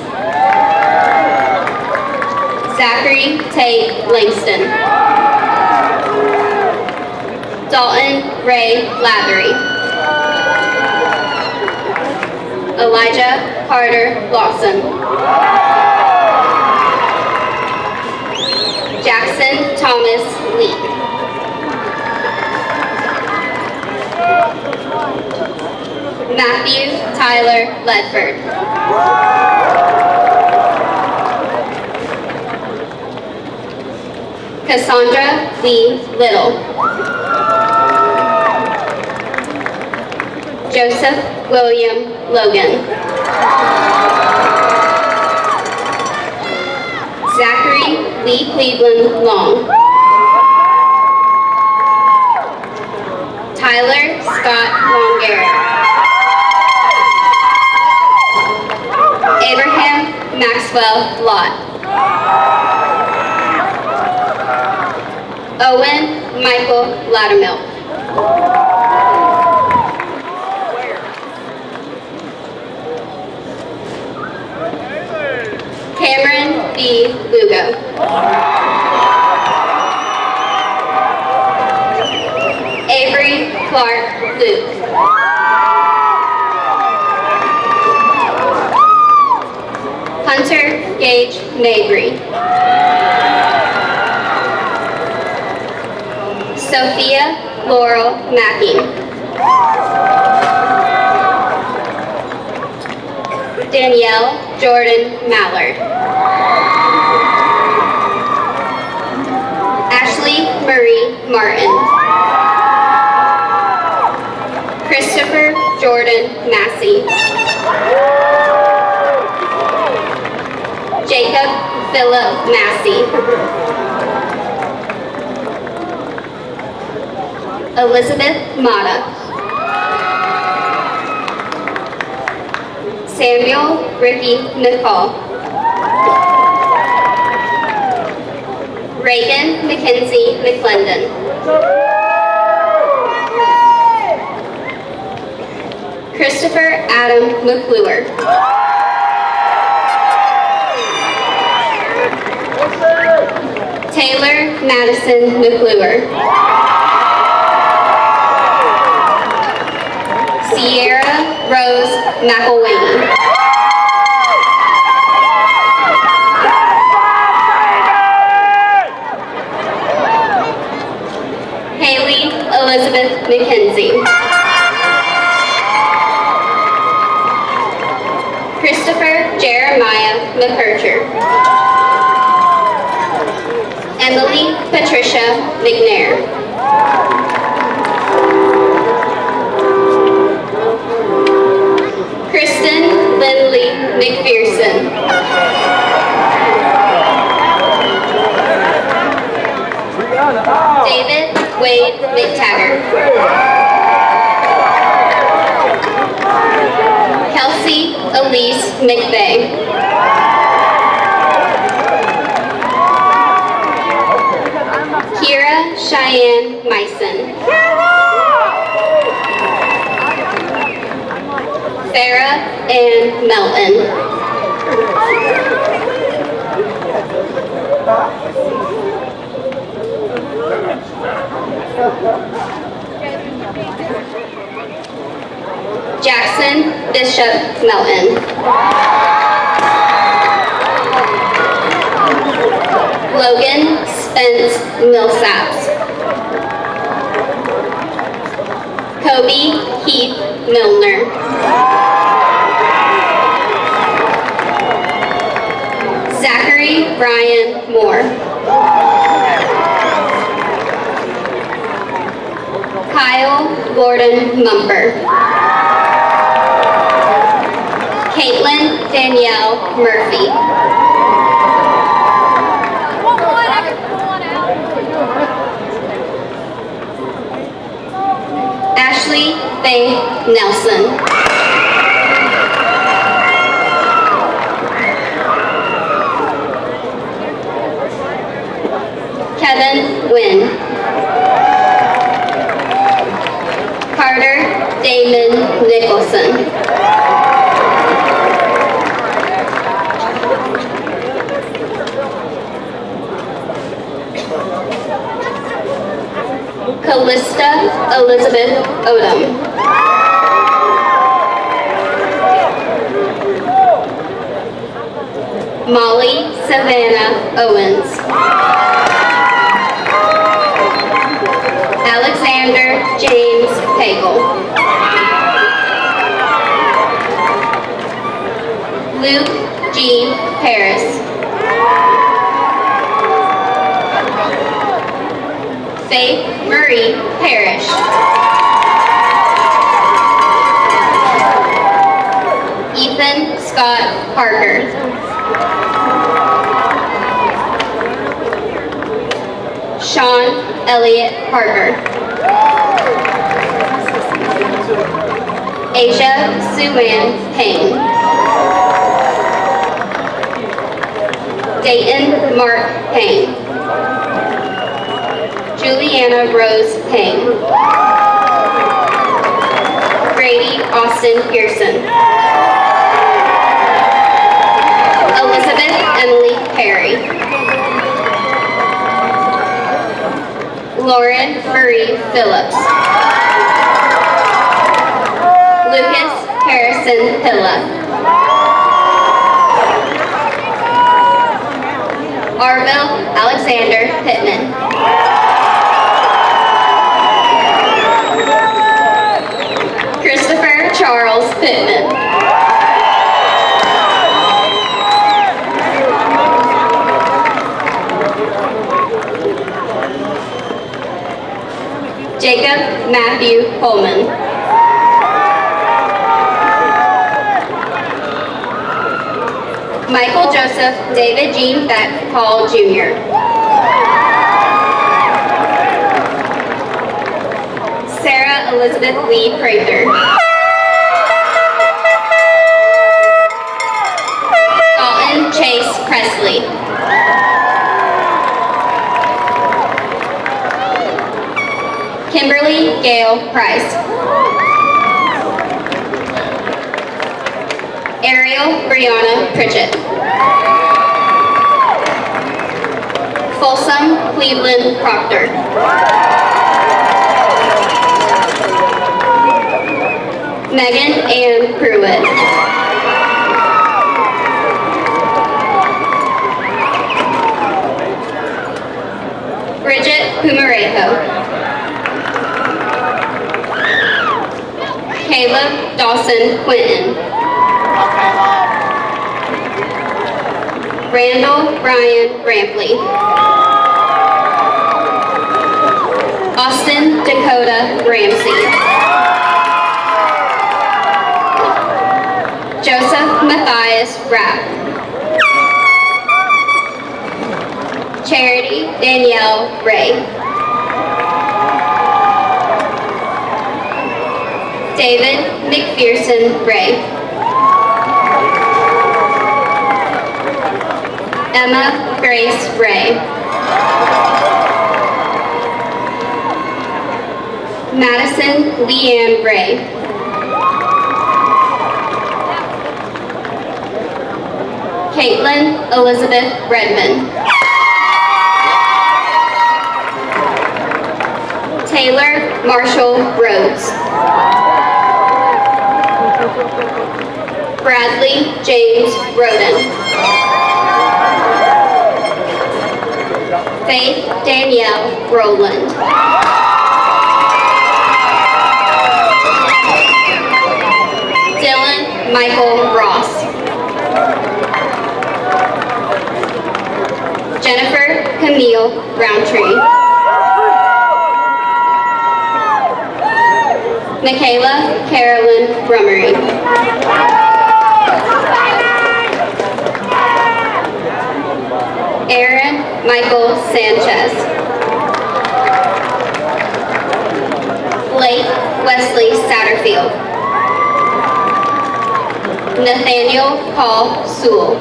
Zachary Tate Langston. Dalton Ray Lathery. Elijah Carter Lawson. Jackson Thomas Lee. Matthew Tyler Ledford. Cassandra Lee Little. Joseph William Logan. Zachary Lee Cleveland Long. Tyler Scott Longarrett. Abraham Maxwell Lott. Owen Michael Loudermilk. Lugo. Avery Clark Luke. Hunter Gage Mabry. Sophia Laurel Macking. Danielle Jordan Mallard. Ashley Marie Martin. Christopher Jordan Massey. Jacob Philip Massey. Elizabeth Mata. Samuel Ricky Nicole. Reagan Mackenzie McClendon. Christopher Adam McClure. Taylor Madison McClure. Sierra Rose McElwain. Haley Elizabeth McKenzie. Christopher Jeremiah McKercher. Emily Patricia McNair. Kristen Lindley McPherson. David Wade McTaggart. Kelsey Elise McVeigh. Kira Cheyenne Myson. Sarah Ann Melton. Jackson Bishop Melton. Logan Spence Millsaps. Kobe Heath Milner. Zachary Brian Moore. Kyle Gordon Mumper. Caitlin Danielle Murphy. Ashley Faye Nelson. Kevin Wynn. Carter Damon Nicholson. Callista Elizabeth Odom. Molly Savannah Owens. Alexander James Pagel. Luke G. Harris. Faith Marie Parrish. Ethan Scott Parker. Sean Elliott Parker. Asia Suan Payne. Dayton Mark Payne. Juliana Rose Payne. Brady Austin Pearson. Elizabeth Emily Perry. Lauren Marie Phillips. Lucas Harrison Pilla. Arville Alexander Pittman. Christopher Charles Pittman. Jacob Matthew Coleman. Michael Joseph David Jean Beck Paul Jr. Sarah Elizabeth Lee Prather. Dalton Chase Presley. Kimberly Gale Price. Ariel Brianna Pritchett. Folsom Cleveland Proctor. Megan Ann Pruitt. Bridget Pumarejo. Caleb Dawson Quinton. Randall Brian Rampley. Austin Dakota Ramsey. Joseph Matthias Rapp. Charity Danielle Ray. David McPherson Ray. Emma Grace Ray. Madison Leanne Ray. Caitlin Elizabeth Redmond. Taylor Marshall Rhodes. Bradley James Roden. Faith Danielle Rowland. Dylan Michael Ross. Jennifer Camille Roundtree. Michaela Carolyn Brummery. Aaron Michael Sanchez. Blake Wesley Satterfield. Nathaniel Paul Sewell.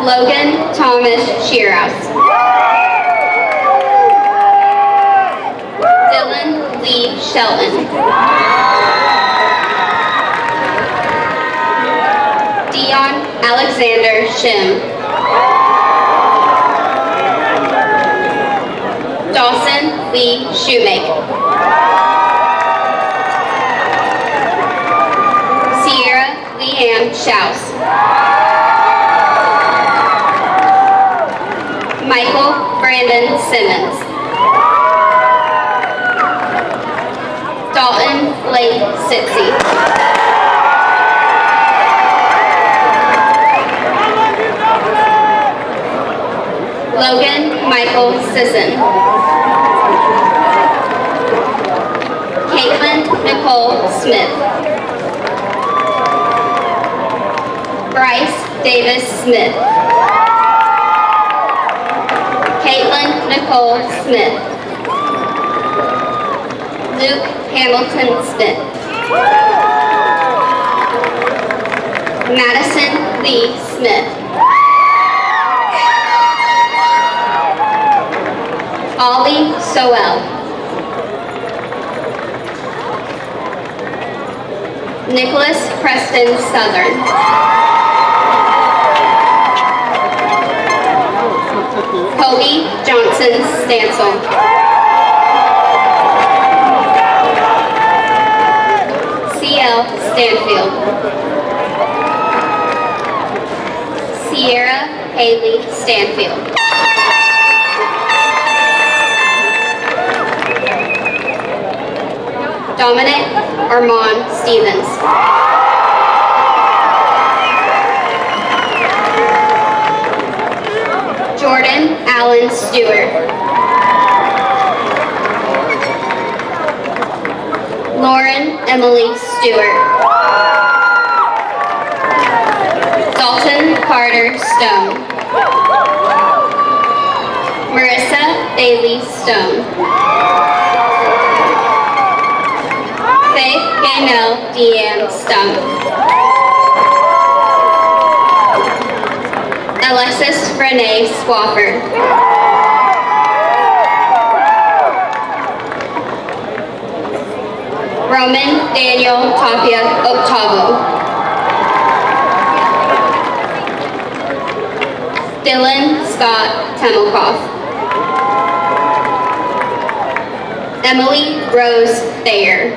Logan Thomas Shearhouse. Dylan Lee Shelton. Dion Alexander Shim. Dawson Lee Shoemaker. Sierra Leanne Schaus. Michael Brandon Simmons. Dalton Blake Sitzy. Logan Michael Sisson. Caitlin Nicole Smith. Bryce Davis Smith. Caitlin Nicole Smith. Luke Hamilton Smith. Madison Lee Smith. Ollie Sowell. Nicholas Preston Southern. Kobe Johnson Stansel. CL Stanfield. Sierra Haley Stanfield. Dominic Armand Stevens. Jordan Allen Stewart. Lauren Emily Stewart. Dalton Carter Stone. Marissa Bailey Stone. Faith Gaynell Deanne Stump. Alexis Renee Swafford. Roman Daniel Tapia Octavo. Dylan Scott Temelkoff. Emily Rose Thayer.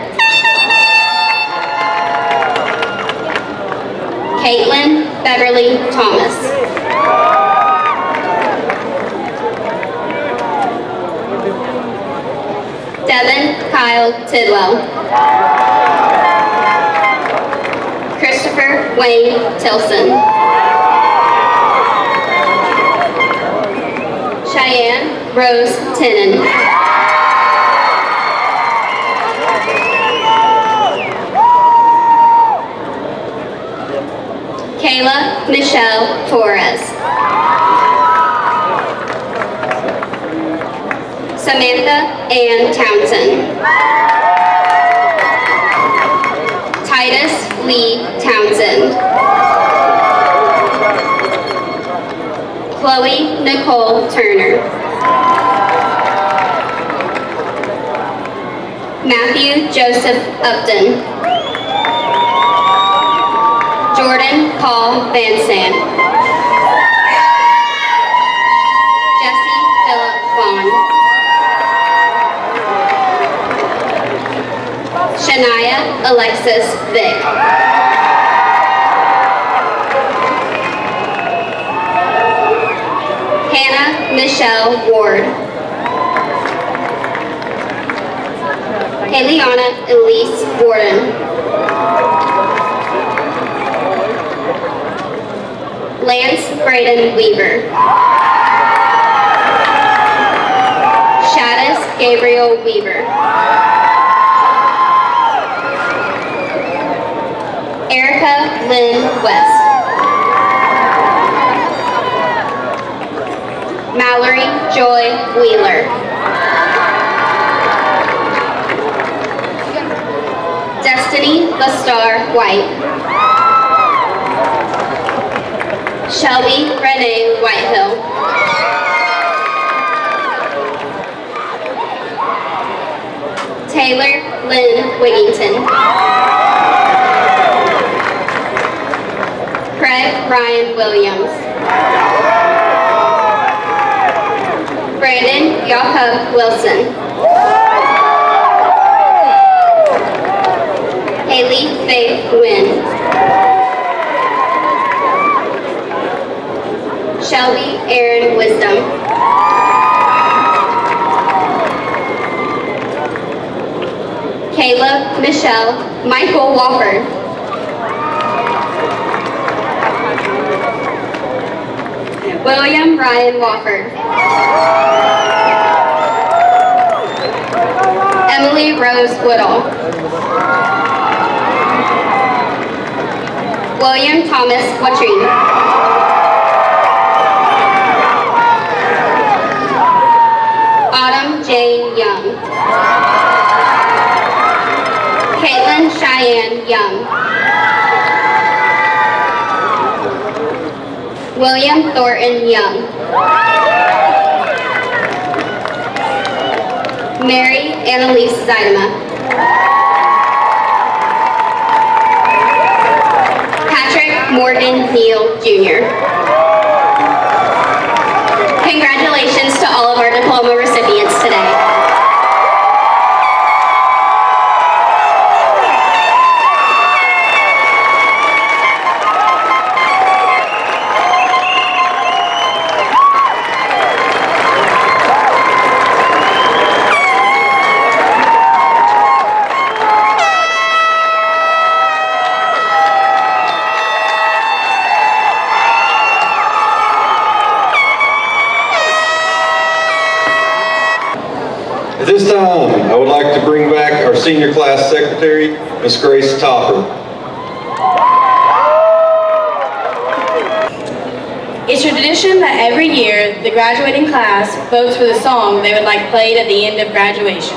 Caitlin Beverly Thomas. Devin Kyle Tidwell. Christopher Wayne Tilson. Cheyenne Rose Tinnen. Kayla Michelle Torres. Samantha Ann Townsend. Titus Lee Townsend. Chloe Nicole Turner. Matthew Joseph Upton. Jordan Paul Van Sant. Jesse Phillip Vaughn. Shania Alexis Vick. Hannah Michelle Ward. Eliana Elise Warden. Lance Braden Weaver. Shadis Gabriel Weaver. Erica Lynn West. Mallory Joy Wheeler. Destiny Lastar White. Shelby Renee Whitehill. Taylor Lynn Wigington. Craig Ryan Williams. Brandon Jakob Wilson. Haley Faith Wynn. Shelby Aaron Wisdom. Caleb Michelle Michael Wofford. William Ryan Wofford. Emily Rose Woodall. William Thomas Watrine. Autumn Jane Young. Caitlin Cheyenne Young. William Thornton Young. Mary Annalise Zeidema. Morgan Neal Jr. Congratulations to all of our diploma recipients today. At this time, I would like to bring back our senior class secretary, Ms. Grace Topper. It's a tradition that every year, the graduating class votes for the song they would like played at the end of graduation.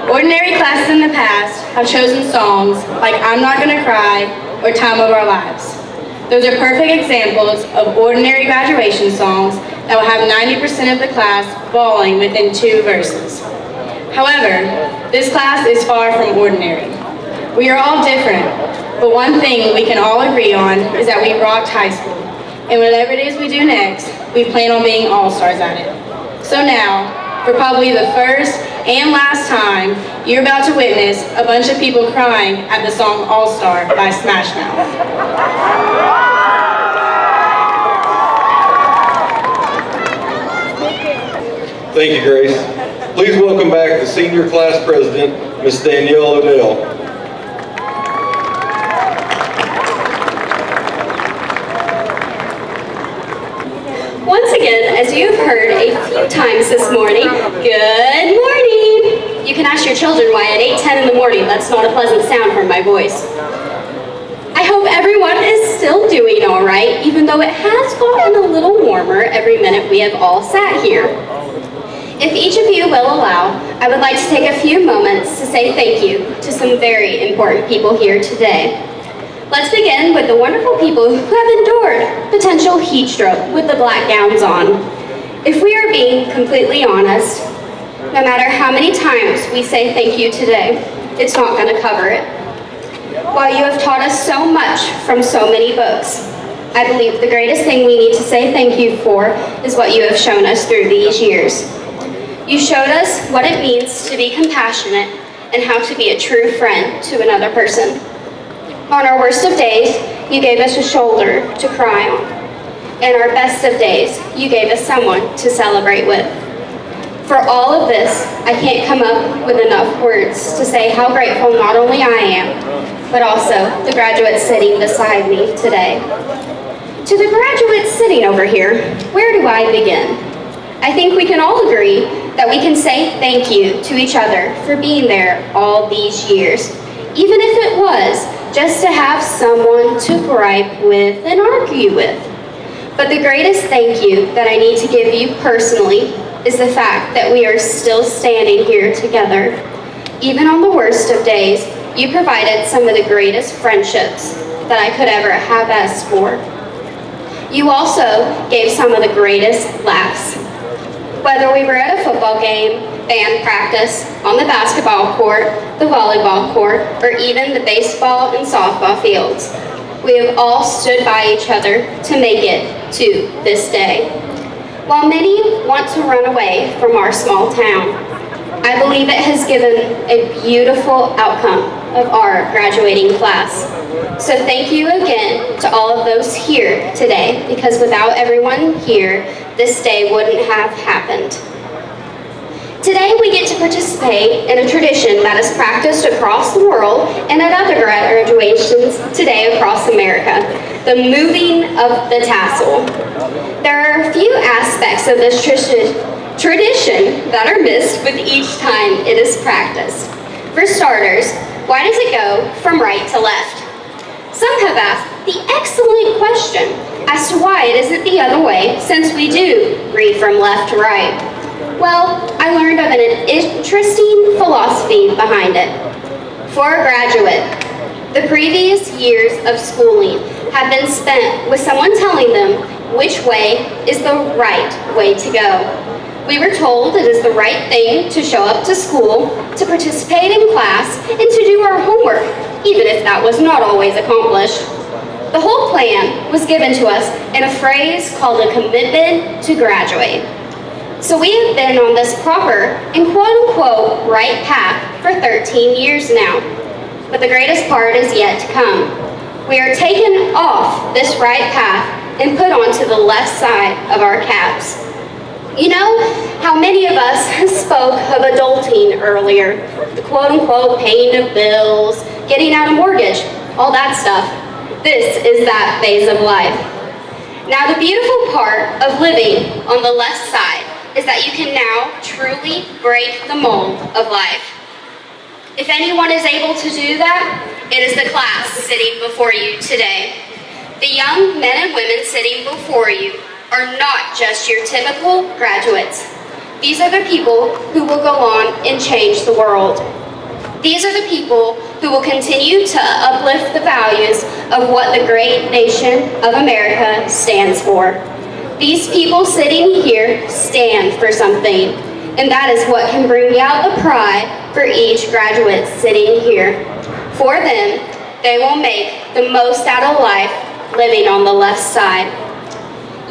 Ordinary classes in the past have chosen songs like I'm Not Gonna Cry or Time of Our Lives. Those are perfect examples of ordinary graduation songs that will have 90% of the class bawling within 2 verses. However, this class is far from ordinary. We are all different, but one thing we can all agree on is that we rocked high school, and whatever it is we do next, we plan on being all-stars at it. So now, for probably the first and last time, you're about to witness a bunch of people crying at the song All-Star by Smash Mouth. Thank you, Grace. Please welcome back the senior class president, Ms. Danielle O'Neill. Once again, as you have heard a few times this morning, good morning! You can ask your children why at 8:10 in the morning that's not a pleasant sound from my voice. I hope everyone is still doing all right, even though it has gotten a little warmer every minute we have all sat here. If each of you will allow, I would like to take a few moments to say thank you to some very important people here today. Let's begin with the wonderful people who have endured potential heat stroke with the black gowns on. If we are being completely honest, no matter how many times we say thank you today, it's not going to cover it. While you have taught us so much from so many books, I believe the greatest thing we need to say thank you for is what you have shown us through these years. You showed us what it means to be compassionate and how to be a true friend to another person. On our worst of days, you gave us a shoulder to cry on. In our best of days, you gave us someone to celebrate with. For all of this, I can't come up with enough words to say how grateful not only I am, but also the graduates sitting beside me today. To the graduates sitting over here, where do I begin? I think we can all agree that we can say thank you to each other for being there all these years, even if it was just to have someone to gripe with and argue with. But the greatest thank you that I need to give you personally is the fact that we are still standing here together. Even on the worst of days, you provided some of the greatest friendships that I could ever have asked for. You also gave some of the greatest laughs. Whether we were at a football game, band practice, on the basketball court, the volleyball court, or even the baseball and softball fields, we have all stood by each other to make it to this day. While many want to run away from our small town, I believe it has given a beautiful outcome of our graduating class. So thank you again to all of those here today, because without everyone here, this day wouldn't have happened. Today we get to participate in a tradition that is practiced across the world and at other graduations today across America, the moving of the tassel. There are a few aspects of this tradition that are missed with each time it is practiced. For starters, why does it go from right to left? Some have asked the excellent question as to why it isn't the other way, since we do read from left to right. Well, I learned of an interesting philosophy behind it. For a graduate, the previous years of schooling have been spent with someone telling them which way is the right way to go. We were told it is the right thing to show up to school, to participate in class, and to do our homework, even if that was not always accomplished. The whole plan was given to us in a phrase called a commitment to graduate. So we have been on this proper and quote-unquote right path for 13 years now. But the greatest part is yet to come. We are taken off this right path and put onto the left side of our caps. You know how many of us spoke of adulting earlier, the quote-unquote paying of bills, getting out a mortgage, all that stuff. This is that phase of life. Now the beautiful part of living on the left side is that you can now truly break the mold of life. If anyone is able to do that, it is the class sitting before you today. The young men and women sitting before you are not just your typical graduates. These are the people who will go on and change the world. These are the people who will continue to uplift the values of what the great nation of America stands for. These people sitting here stand for something, and that is what can bring out the pride for each graduate sitting here. For them, they will make the most out of life living on the left side.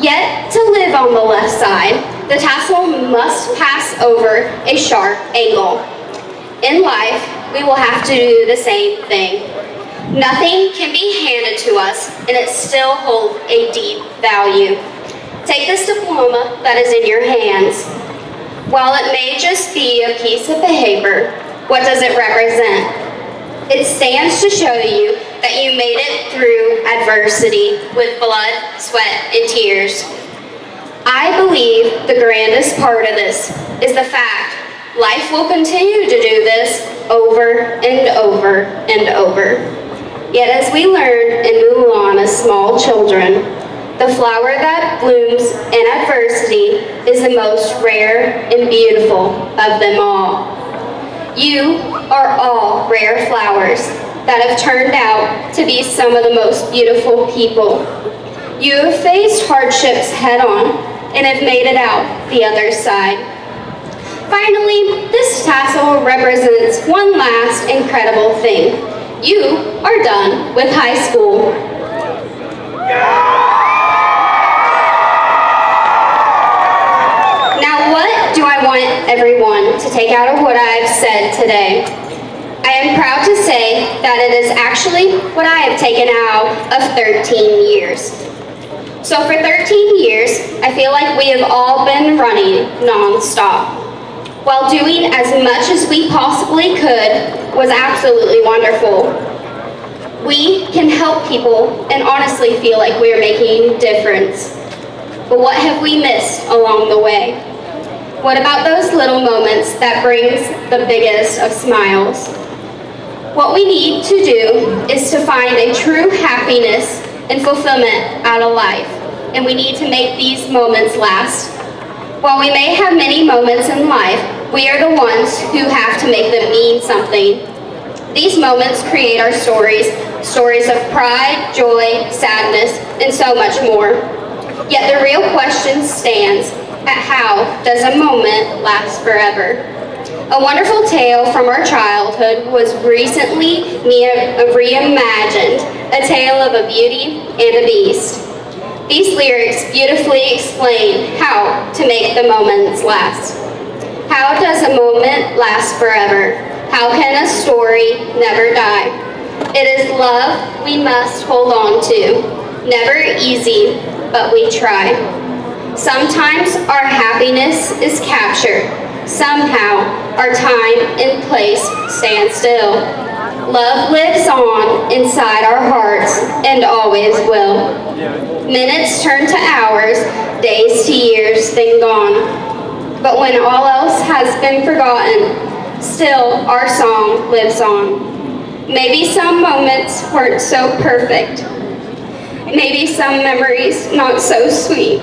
Yet, to live on the left side, the tassel must pass over a sharp angle. In life, we will have to do the same thing. Nothing can be handed to us, and it still holds a deep value. Take this diploma that is in your hands. While it may just be a piece of paper, what does it represent? It stands to show you that you made it through adversity with blood, sweat, and tears. I believe the grandest part of this is the fact life will continue to do this over and over and over. Yet as we learn and move on as small children, the flower that blooms in adversity is the most rare and beautiful of them all. You are all rare flowers that have turned out to be some of the most beautiful people. You have faced hardships head-on and have made it out the other side. Finally, this tassel represents one last incredible thing. You are done with high school. Now, what do I want everyone to take out of what I've said today? I am proud to say that it is actually what I have taken out of 13 years. So for 13 years, I feel like we have all been running non-stop. While doing as much as we possibly could was absolutely wonderful. We can help people and honestly feel like we are making a difference. But what have we missed along the way? What about those little moments that brings the biggest of smiles? What we need to do is to find a true happiness and fulfillment out of life, and we need to make these moments last. While we may have many moments in life, we are the ones who have to make them mean something. These moments create our stories, stories of pride, joy, sadness, and so much more. Yet the real question stands at how does a moment last forever? A wonderful tale from our childhood was recently reimagined, a tale of a beauty and a beast. These lyrics beautifully explain how to make the moments last. How does a moment last forever? How can a story never die? It is love we must hold on to. Never easy, but we try. Sometimes our happiness is captured. Somehow our time and place stand still. Love lives on inside our hearts and always will. Minutes turn to hours, days to years, then gone. But when all else has been forgotten, still our song lives on. Maybe some moments weren't so perfect. Maybe some memories not so sweet.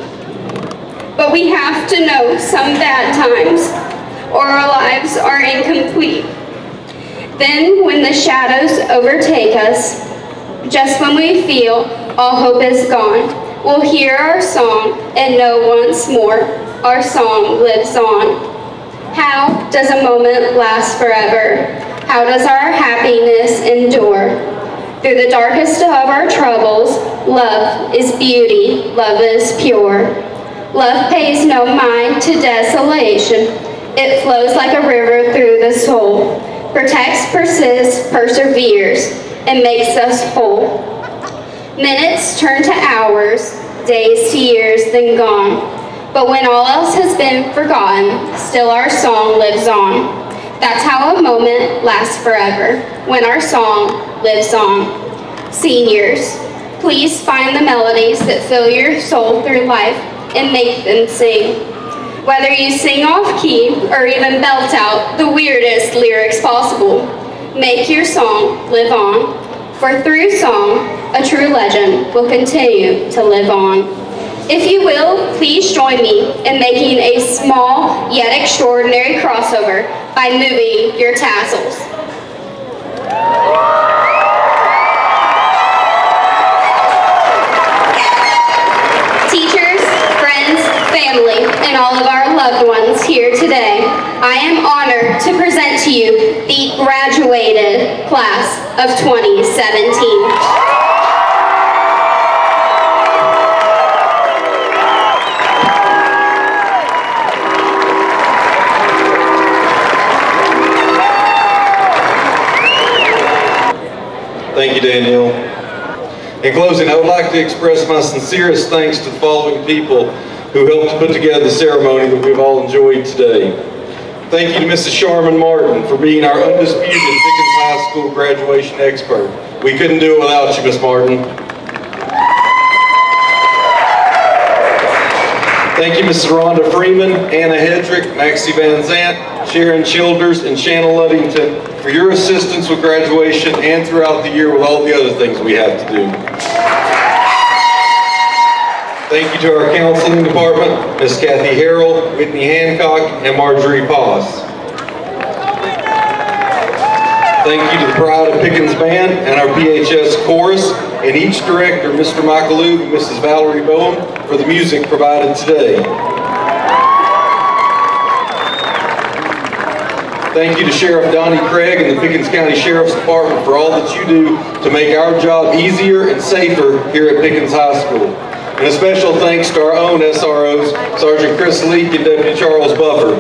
But we have to know some bad times, or our lives are incomplete. Then when the shadows overtake us, just when we feel all hope is gone, we'll hear our song and know once more our song lives on. How does a moment last forever? How does our happiness endure? Through the darkest of our troubles, love is beauty, love is pure. Love pays no mind to desolation. It flows like a river through the soul, protects, persists, perseveres, and makes us whole. Minutes turn to hours, days to years, then gone. But when all else has been forgotten, still our song lives on. That's how a moment lasts forever, when our song lives on. Seniors, please find the melodies that fill your soul through life and make them sing. Whether you sing off key or even belt out the weirdest lyrics possible, make your song live on. For through song, a true legend will continue to live on. If you will, please join me in making a small yet extraordinary crossover by moving your tassels. Teachers, friends, family, and all of our loved ones here today, I am honored to present to you the graduated class of 2017. Thank you, Danielle. In closing, I would like to express my sincerest thanks to the following people who helped put together the ceremony that we've all enjoyed today. Thank you to Mrs. Sharman Martin for being our undisputed Pickens High School graduation expert. We couldn't do it without you, Miss Martin. Thank you, Mrs. Rhonda Freeman, Anna Hedrick, Maxie Van Zant, Sharon Childers, and Shannon Luddington for your assistance with graduation and throughout the year with all the other things we have to do. Thank you to our counseling department, Miss Kathy Harrell, Whitney Hancock, and Marjorie Poss. Thank you to the Pride of Pickens Band and our PHS Chorus, and each director, Mr. Michael Lube and Mrs. Valerie Bowen, for the music provided today. Thank you to Sheriff Donnie Craig and the Pickens County Sheriff's Department for all that you do to make our job easier and safer here at Pickens High School. And a special thanks to our own SROs, Sergeant Chris Leak and Deputy Charles Buffer.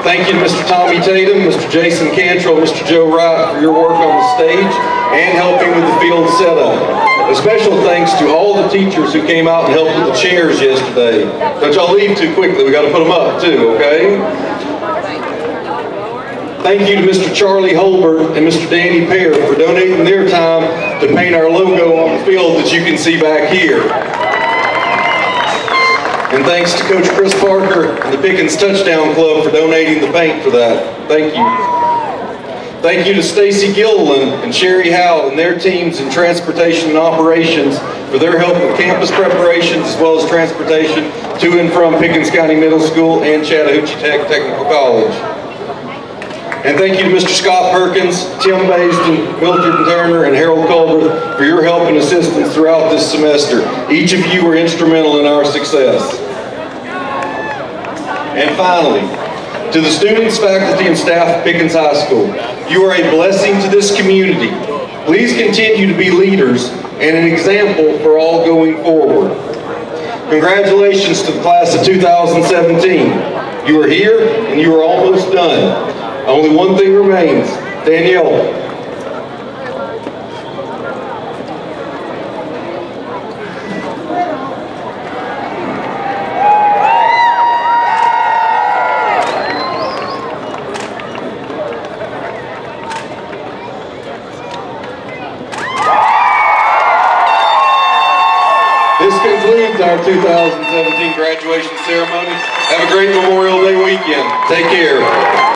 Thank you to Mr. Tommy Tatum, Mr. Jason Cantrell, Mr. Joe Wright for your work on the stage and helping with the field setup. A special thanks to all the teachers who came out and helped with the chairs yesterday. Don't y'all leave too quickly, we got to put them up too, okay? Thank you to Mr. Charlie Holbert and Mr. Danny Pear for donating their time to paint our logo on the field that you can see back here. And thanks to Coach Chris Parker and the Pickens Touchdown Club for donating the paint for that. Thank you. Thank you to Stacy Gilliland and Sherry Howell and their teams in transportation and operations for their help with campus preparations as well as transportation to and from Pickens County Middle School and Chattahoochee Technical College. And thank you to Mr. Scott Perkins, Tim Baisden, Mildred Turner, and Harold Culver for your help and assistance throughout this semester. Each of you were instrumental in our success. And finally, to the students, faculty, and staff of Pickens High School, you are a blessing to this community. Please continue to be leaders and an example for all going forward. Congratulations to the class of 2017. You are here and you are almost done. Only one thing remains. Danielle. This concludes our 2017 graduation ceremony. Have a great Memorial Day weekend. Take care.